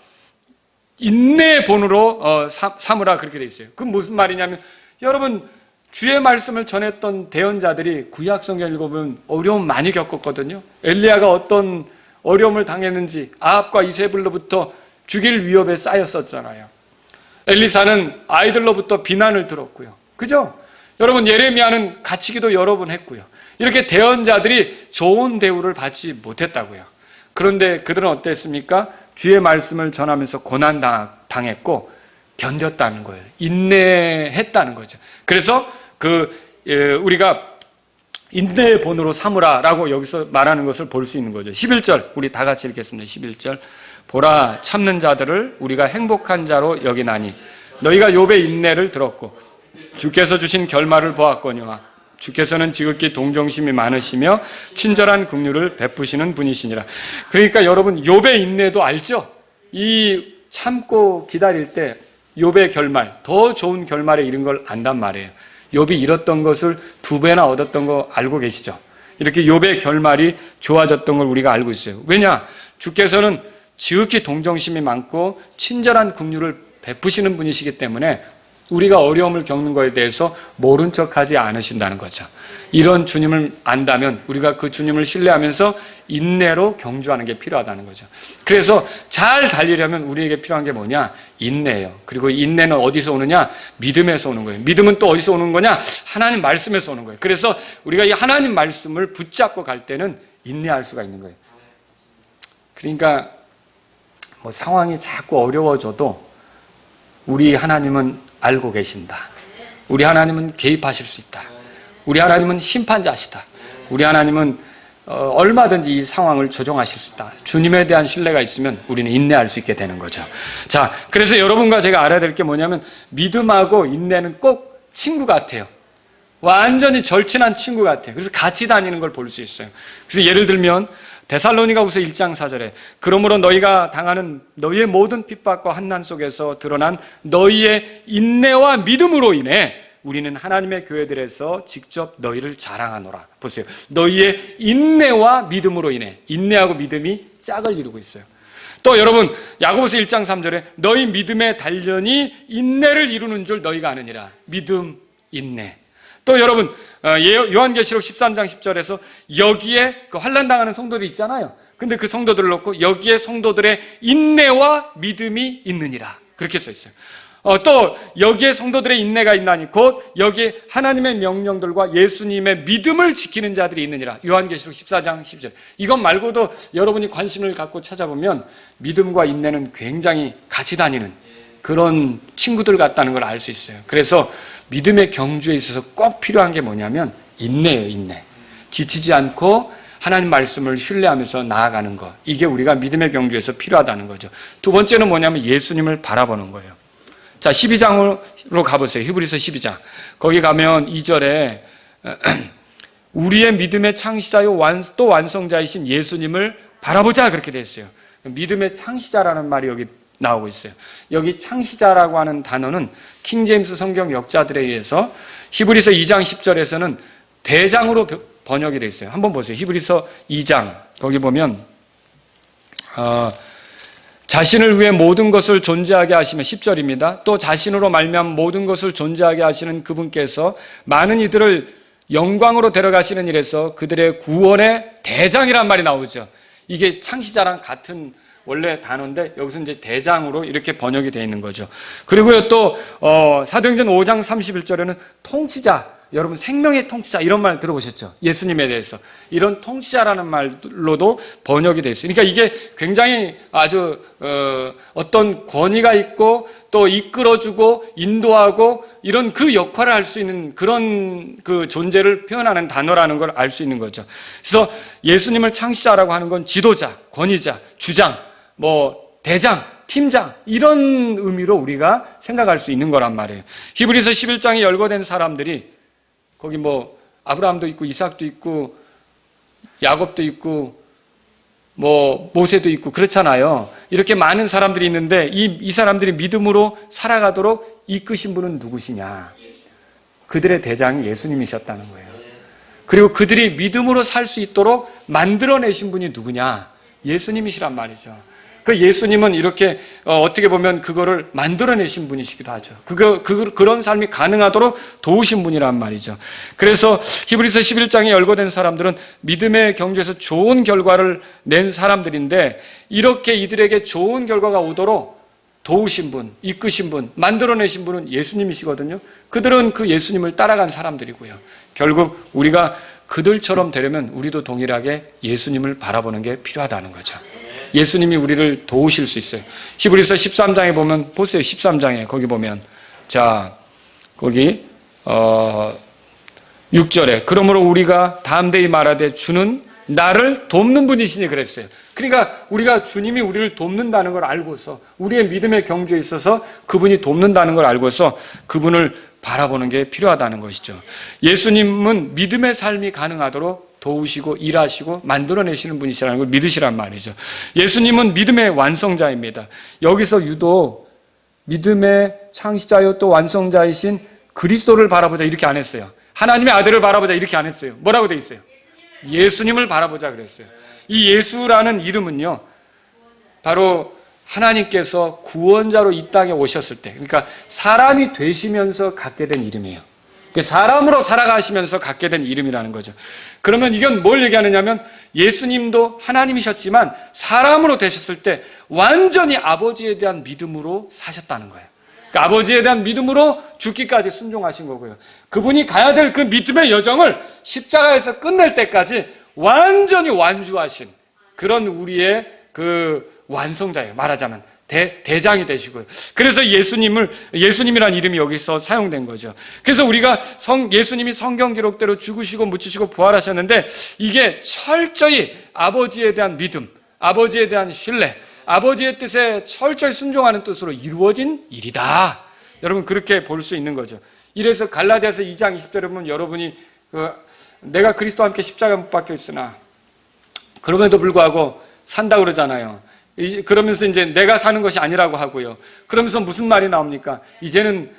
인내의 본으로 삼으라 그렇게 돼 있어요. 그건 무슨 말이냐면 여러분 주의 말씀을 전했던 대언자들이 구약 성경 읽어보면 어려움 많이 겪었거든요. 엘리야가 어떤 어려움을 당했는지 아합과 이세벨로부터 죽일 위협에 쌓였었잖아요. 엘리사는 아이들로부터 비난을 들었고요. 그죠? 여러분 예레미야는 갇히기도 여러 번 했고요. 이렇게 대언자들이 좋은 대우를 받지 못했다고요. 그런데 그들은 어땠습니까? 주의 말씀을 전하면서 고난 당했고 견뎠다는 거예요. 인내했다는 거죠. 그래서 우리가 인내의 본으로 삼으라라고 여기서 말하는 것을 볼 수 있는 거죠. 11절 우리 다 같이 읽겠습니다. 11절 보라 참는 자들을 우리가 행복한 자로 여기나니 너희가 욥의 인내를 들었고 주께서 주신 결말을 보았거니와 주께서는 지극히 동정심이 많으시며 친절한 긍휼을 베푸시는 분이시니라. 그러니까 여러분 욥의 인내도 알죠? 이 참고 기다릴 때 욥의 결말, 더 좋은 결말에 이른 걸 안단 말이에요. 욥이 잃었던 것을 2배나 얻었던 거 알고 계시죠? 이렇게 욥의 결말이 좋아졌던 걸 우리가 알고 있어요. 왜냐? 주께서는 지극히 동정심이 많고 친절한 긍휼을 베푸시는 분이시기 때문에 우리가 어려움을 겪는 것에 대해서 모른 척하지 않으신다는 거죠. 이런 주님을 안다면 우리가 그 주님을 신뢰하면서 인내로 경주하는 게 필요하다는 거죠. 그래서 잘 달리려면 우리에게 필요한 게 뭐냐? 인내예요. 그리고 인내는 어디서 오느냐? 믿음에서 오는 거예요. 믿음은 또 어디서 오는 거냐? 하나님 말씀에서 오는 거예요. 그래서 우리가 이 하나님 말씀을 붙잡고 갈 때는 인내할 수가 있는 거예요. 그러니까 뭐 상황이 자꾸 어려워져도 우리 하나님은 알고 계신다. 우리 하나님은 개입하실 수 있다. 우리 하나님은 심판자시다. 우리 하나님은 얼마든지 이 상황을 조정하실 수 있다. 주님에 대한 신뢰가 있으면 우리는 인내할 수 있게 되는 거죠. 자, 그래서 여러분과 제가 알아야 될 게 뭐냐면 믿음하고 인내는 꼭 친구 같아요. 완전히 절친한 친구 같아요. 그래서 같이 다니는 걸 볼 수 있어요. 그래서 예를 들면 데살로니가후서 1장 4절에 그러므로 너희가 당하는 너희의 모든 핍박과 환난 속에서 드러난 너희의 인내와 믿음으로 인해 우리는 하나님의 교회들에서 직접 너희를 자랑하노라. 보세요. 너희의 인내와 믿음으로 인해 인내하고 믿음이 짝을 이루고 있어요. 또 여러분 야고보서 1장 3절에 너희 믿음의 단련이 인내를 이루는 줄 너희가 아느니라. 믿음, 인내. 또 여러분 요한계시록 13장 10절에서 여기에 그 환난당하는 성도들 있잖아요. 근데 그 성도들을 놓고 여기에 성도들의 인내와 믿음이 있느니라. 그렇게 써 있어요. 또 여기에 성도들의 인내가 있나니 곧 여기에 하나님의 명령들과 예수님의 믿음을 지키는 자들이 있느니라. 요한계시록 14장 10절. 이것 말고도 여러분이 관심을 갖고 찾아보면 믿음과 인내는 굉장히 같이 다니는 그런 친구들 같다는 걸 알 수 있어요. 그래서 믿음의 경주에 있어서 꼭 필요한 게 뭐냐면 인내예요. 인내. 지치지 않고 하나님 말씀을 신뢰하면서 나아가는 것. 이게 우리가 믿음의 경주에서 필요하다는 거죠. 두 번째는 뭐냐면 예수님을 바라보는 거예요. 자, 12장으로 가보세요. 히브리서 12장. 거기 가면 2절에 우리의 믿음의 창시자요 또 완성자이신 예수님을 바라보자 그렇게 돼 있어요. 믿음의 창시자라는 말이 여기 나오고 있어요. 여기 창시자라고 하는 단어는 킹제임스 성경 역자들에 의해서 히브리서 2장 10절에서는 대장으로 번역이 되어 있어요. 한번 보세요. 히브리서 2장 거기 보면 자신을 위해 모든 것을 존재하게 하시며 10절입니다. 또 자신으로 말미암아 모든 것을 존재하게 하시는 그분께서 많은 이들을 영광으로 데려가시는 일에서 그들의 구원의 대장이란 말이 나오죠. 이게 창시자랑 같은 원래 단어인데 여기서 이제 대장으로 이렇게 번역이 되어 있는 거죠. 그리고요 또 사도행전 5장 31절에는 통치자, 여러분 생명의 통치자 이런 말 들어보셨죠? 예수님에 대해서 이런 통치자라는 말로도 번역이 되어 있어요. 그러니까 이게 굉장히 아주 어떤 권위가 있고 또 이끌어주고 인도하고 이런 그 역할을 할 수 있는 그런 그 존재를 표현하는 단어라는 걸 알 수 있는 거죠. 그래서 예수님을 창시자라고 하는 건 지도자, 권위자, 주장, 대장, 팀장 이런 의미로 우리가 생각할 수 있는 거란 말이에요. 히브리서 11장에 열거된 사람들이 거기 아브라함도 있고 이삭도 있고 야곱도 있고 모세도 있고 그렇잖아요. 이렇게 많은 사람들이 있는데 이 사람들이 믿음으로 살아가도록 이끄신 분은 누구시냐? 그들의 대장이 예수님이셨다는 거예요. 그리고 그들이 믿음으로 살 수 있도록 만들어내신 분이 누구냐? 예수님이시란 말이죠. 그 예수님은 이렇게 어떻게 보면 그거를 만들어내신 분이시기도 하죠. 그런 삶이 가능하도록 도우신 분이란 말이죠. 그래서 히브리서 11장에 열거된 사람들은 믿음의 경주에서 좋은 결과를 낸 사람들인데, 이렇게 이들에게 좋은 결과가 오도록 도우신 분, 이끄신 분, 만들어내신 분은 예수님이시거든요. 그들은 그 예수님을 따라간 사람들이고요. 결국 우리가 그들처럼 되려면 우리도 동일하게 예수님을 바라보는 게 필요하다는 거죠. 예수님이 우리를 도우실 수 있어요. 히브리서 13장에 보면, 보세요. 13장에 거기 보면, 자, 거기 6절에 그러므로 우리가 담대히 말하되 주는 나를 돕는 분이시니 그랬어요. 그러니까 우리가 주님이 우리를 돕는다는 걸 알고서, 우리의 믿음의 경주에 있어서 그분이 돕는다는 걸 알고서 그분을 바라보는 게 필요하다는 것이죠. 예수님은 믿음의 삶이 가능하도록 도우시고 일하시고 만들어내시는 분이시라는 걸 믿으시란 말이죠. 예수님은 믿음의 완성자입니다. 여기서 유독 믿음의 창시자요 또 완성자이신 그리스도를 바라보자 이렇게 안 했어요. 하나님의 아들을 바라보자 이렇게 안 했어요. 뭐라고 돼 있어요? 예수님을 바라보자 그랬어요. 이 예수라는 이름은요, 바로 하나님께서 구원자로 이 땅에 오셨을 때, 그러니까 사람이 되시면서 갖게 된 이름이에요. 사람으로 살아가시면서 갖게 된 이름이라는 거죠. 그러면 이건 뭘 얘기하느냐면, 예수님도 하나님이셨지만 사람으로 되셨을 때 완전히 아버지에 대한 믿음으로 사셨다는 거예요. 그러니까 아버지에 대한 믿음으로 죽기까지 순종하신 거고요. 그분이 가야 될 그 믿음의 여정을 십자가에서 끝낼 때까지 완전히 완주하신 그런 우리의 그 완성자예요. 말하자면 대장이 되시고요. 그래서 예수님이라는 이름이 여기서 사용된 거죠. 그래서 우리가 예수님이 성경 기록대로 죽으시고 묻히시고 부활하셨는데, 이게 철저히 아버지에 대한 믿음, 아버지에 대한 신뢰, 아버지의 뜻에 철저히 순종하는 뜻으로 이루어진 일이다. 여러분 그렇게 볼 수 있는 거죠. 이래서 갈라디아서 2장 20절에 보면 여러분이 내가 그리스도와 함께 십자가에 못 박혀 있으나 그럼에도 불구하고 산다 그러잖아요. 그러면서 이제 내가 사는 것이 아니라고 하고요. 그러면서 무슨 말이 나옵니까? 이제는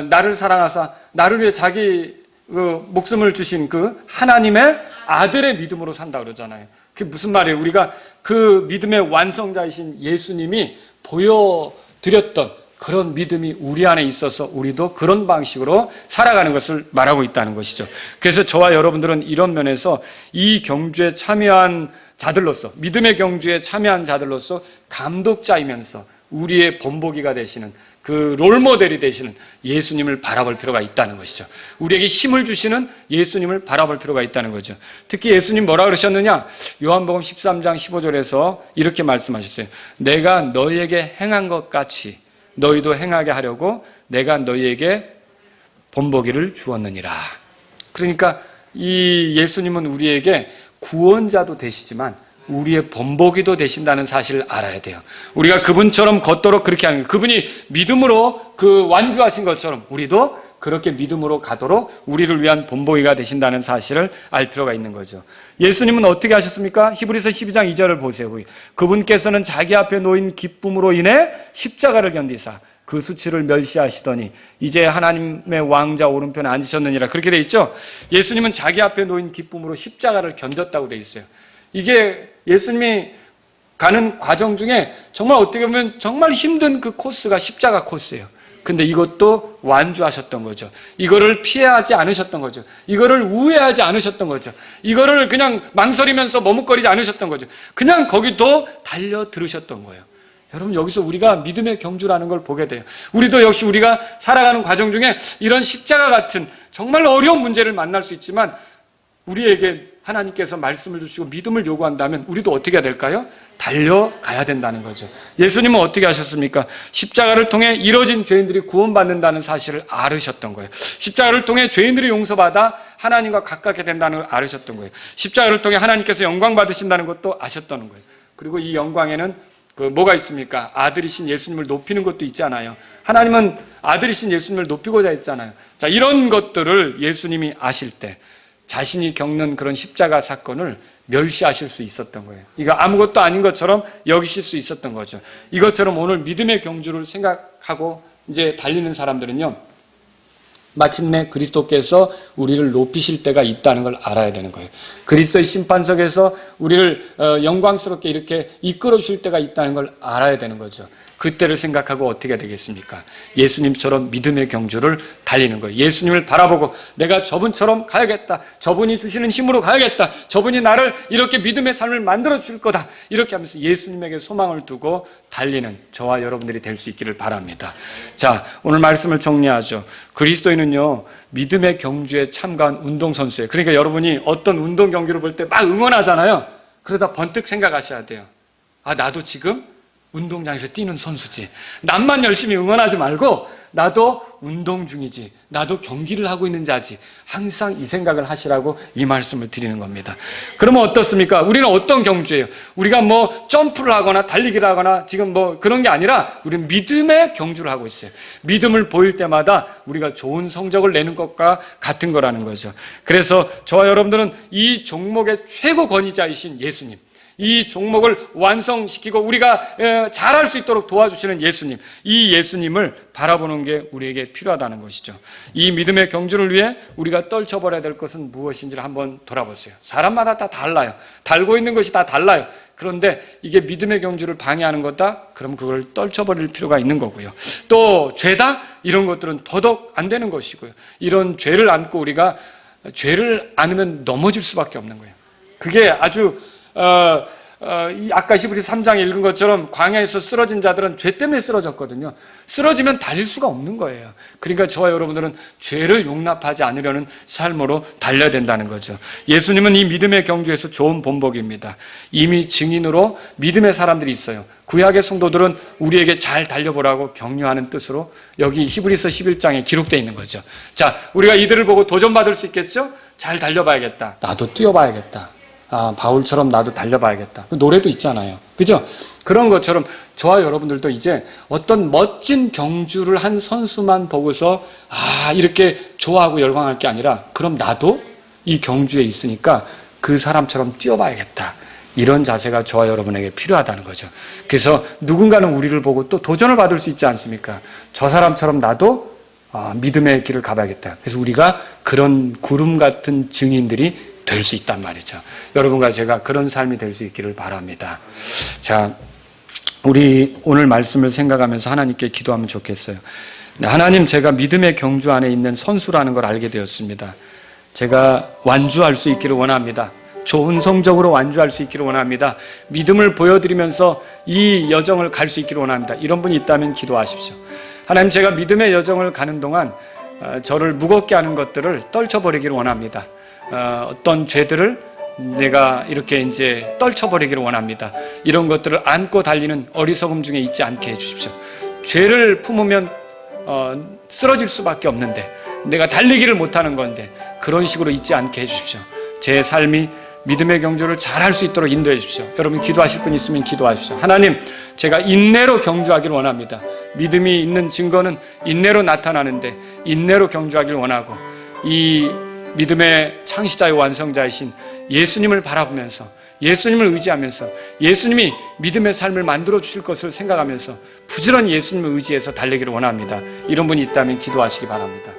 나를 사랑하사 나를 위해 자기 목숨을 주신 그 하나님의 아들의 믿음으로 산다 그러잖아요. 그게 무슨 말이에요? 우리가 그 믿음의 완성자이신 예수님이 보여드렸던 그런 믿음이 우리 안에 있어서 우리도 그런 방식으로 살아가는 것을 말하고 있다는 것이죠. 그래서 저와 여러분들은 이런 면에서 이 경주에 참여한 자들로서, 믿음의 경주에 참여한 자들로서 감독자이면서 우리의 본보기가 되시는 그 롤모델이 되시는 예수님을 바라볼 필요가 있다는 것이죠. 우리에게 힘을 주시는 예수님을 바라볼 필요가 있다는 거죠. 특히 예수님 뭐라 그러셨느냐? 요한복음 13장 15절에서 이렇게 말씀하셨어요. 내가 너희에게 행한 것 같이 너희도 행하게 하려고 내가 너희에게 본보기를 주었느니라. 그러니까 이 예수님은 우리에게 구원자도 되시지만 우리의 본보기도 되신다는 사실을 알아야 돼요. 우리가 그분처럼 걷도록 그렇게 하는 거예요. 그분이 믿음으로 그 완주하신 것처럼 우리도 그렇게 믿음으로 가도록 우리를 위한 본보기가 되신다는 사실을 알 필요가 있는 거죠. 예수님은 어떻게 하셨습니까? 히브리서 12장 2절을 보세요. 그분께서는 자기 앞에 놓인 기쁨으로 인해 십자가를 견디사 그 수치를 멸시하시더니 이제 하나님의 왕자 오른편에 앉으셨느니라. 그렇게 돼 있죠. 예수님은 자기 앞에 놓인 기쁨으로 십자가를 견뎠다고 돼 있어요. 이게 예수님이 가는 과정 중에 정말 어떻게 보면 정말 힘든 그 코스가 십자가 코스예요. 근데 이것도 완주하셨던 거죠. 이거를 피해하지 않으셨던 거죠. 이거를 우회하지 않으셨던 거죠. 이거를 그냥 망설이면서 머뭇거리지 않으셨던 거죠. 그냥 거기도 달려들으셨던 거예요. 여러분 여기서 우리가 믿음의 경주라는 걸 보게 돼요. 우리도 역시 우리가 살아가는 과정 중에 이런 십자가 같은 정말 어려운 문제를 만날 수 있지만 우리에게 하나님께서 말씀을 주시고 믿음을 요구한다면 우리도 어떻게 해야 될까요? 달려가야 된다는 거죠. 예수님은 어떻게 하셨습니까? 십자가를 통해 이뤄진 죄인들이 구원받는다는 사실을 알으셨던 거예요. 십자가를 통해 죄인들이 용서받아 하나님과 가깝게 된다는 걸 알으셨던 거예요. 십자가를 통해 하나님께서 영광 받으신다는 것도 아셨다는 거예요. 그리고 이 영광에는 뭐가 있습니까? 아들이신 예수님을 높이는 것도 있잖아요. 하나님은 아들이신 예수님을 높이고자 했잖아요. 자, 이런 것들을 예수님이 아실 때 자신이 겪는 그런 십자가 사건을 멸시하실 수 있었던 거예요. 이거 아무것도 아닌 것처럼 여기실 수 있었던 거죠. 이것처럼 오늘 믿음의 경주를 생각하고 이제 달리는 사람들은요, 마침내 그리스도께서 우리를 높이실 때가 있다는 걸 알아야 되는 거예요. 그리스도의 심판석에서 우리를 영광스럽게 이렇게 이끌어 주실 때가 있다는 걸 알아야 되는 거죠. 그때를 생각하고 어떻게 되겠습니까? 예수님처럼 믿음의 경주를 달리는 거예요. 예수님을 바라보고 내가 저분처럼 가야겠다. 저분이 주시는 힘으로 가야겠다. 저분이 나를 이렇게 믿음의 삶을 만들어 줄 거다. 이렇게 하면서 예수님에게 소망을 두고 달리는 저와 여러분들이 될 수 있기를 바랍니다. 자, 오늘 말씀을 정리하죠. 그리스도인은요, 믿음의 경주에 참가한 운동선수예요. 그러니까 여러분이 어떤 운동 경기를 볼 때 막 응원하잖아요. 그러다 번뜩 생각하셔야 돼요. 아, 나도 지금 운동장에서 뛰는 선수지. 남만 열심히 응원하지 말고 나도 운동 중이지. 나도 경기를 하고 있는 자지. 항상 이 생각을 하시라고 이 말씀을 드리는 겁니다. 그러면 어떻습니까? 우리는 어떤 경주예요? 우리가 뭐 점프를 하거나 달리기를 하거나 지금 뭐 그런 게 아니라 우리는 믿음의 경주를 하고 있어요. 믿음을 보일 때마다 우리가 좋은 성적을 내는 것과 같은 거라는 거죠. 그래서 저와 여러분들은 이 종목의 최고 권위자이신 예수님, 이 종목을 완성시키고 우리가 잘할 수 있도록 도와주시는 예수님, 이 예수님을 바라보는 게 우리에게 필요하다는 것이죠. 이 믿음의 경주를 위해 우리가 떨쳐버려야 될 것은 무엇인지를 한번 돌아보세요. 사람마다 다 달라요. 달고 있는 것이 다 달라요. 그런데 이게 믿음의 경주를 방해하는 거다? 그럼 그걸 떨쳐버릴 필요가 있는 거고요. 또 죄다? 이런 것들은 더더욱 안 되는 것이고요. 이런 죄를 안고 우리가 죄를 안으면 넘어질 수밖에 없는 거예요. 그게 아주 아까 히브리서 3장에 읽은 것처럼 광야에서 쓰러진 자들은 죄 때문에 쓰러졌거든요. 쓰러지면 달릴 수가 없는 거예요. 그러니까 저와 여러분들은 죄를 용납하지 않으려는 삶으로 달려야 된다는 거죠. 예수님은 이 믿음의 경주에서 좋은 본보기입니다. 이미 증인으로 믿음의 사람들이 있어요. 구약의 성도들은 우리에게 잘 달려보라고 격려하는 뜻으로 여기 히브리서 11장에 기록되어 있는 거죠. 자, 우리가 이들을 보고 도전받을 수 있겠죠? 잘 달려봐야겠다. 나도 뛰어봐야겠다. 아, 바울처럼 나도 달려봐야겠다. 그 노래도 있잖아요. 그죠? 그런 것처럼 저와 여러분들도 이제 어떤 멋진 경주를 한 선수만 보고서 아, 이렇게 좋아하고 열광할 게 아니라 그럼 나도 이 경주에 있으니까 그 사람처럼 뛰어봐야겠다. 이런 자세가 저와 여러분에게 필요하다는 거죠. 그래서 누군가는 우리를 보고 또 도전을 받을 수 있지 않습니까? 저 사람처럼 나도 믿음의 길을 가봐야겠다. 그래서 우리가 그런 구름 같은 증인들이 될 수 있단 말이죠. 여러분과 제가 그런 삶이 될 수 있기를 바랍니다. 자, 우리 오늘 말씀을 생각하면서 하나님께 기도하면 좋겠어요. 하나님, 제가 믿음의 경주 안에 있는 선수라는 걸 알게 되었습니다. 제가 완주할 수 있기를 원합니다. 좋은 성적으로 완주할 수 있기를 원합니다. 믿음을 보여드리면서 이 여정을 갈 수 있기를 원합니다. 이런 분이 있다면 기도하십시오. 하나님, 제가 믿음의 여정을 가는 동안 저를 무겁게 하는 것들을 떨쳐버리기를 원합니다. 어떤 죄들을 내가 이렇게 이제 떨쳐버리기를 원합니다. 이런 것들을 안고 달리는 어리석음 중에 있지 않게 해주십시오. 죄를 품으면 쓰러질 수밖에 없는데 내가 달리기를 못하는 건데 그런 식으로 있지 않게 해주십시오. 제 삶이 믿음의 경주를 잘할 수 있도록 인도해 주십시오. 여러분 기도하실 분 있으면 기도하십시오. 하나님, 제가 인내로 경주하기를 원합니다. 믿음이 있는 증거는 인내로 나타나는데 인내로 경주하기를 원하고 이 믿음의 창시자요 완성자이신 예수님을 바라보면서 예수님을 의지하면서 예수님이 믿음의 삶을 만들어 주실 것을 생각하면서 부지런히 예수님을 의지해서 달리기를 원합니다. 이런 분이 있다면 기도하시기 바랍니다.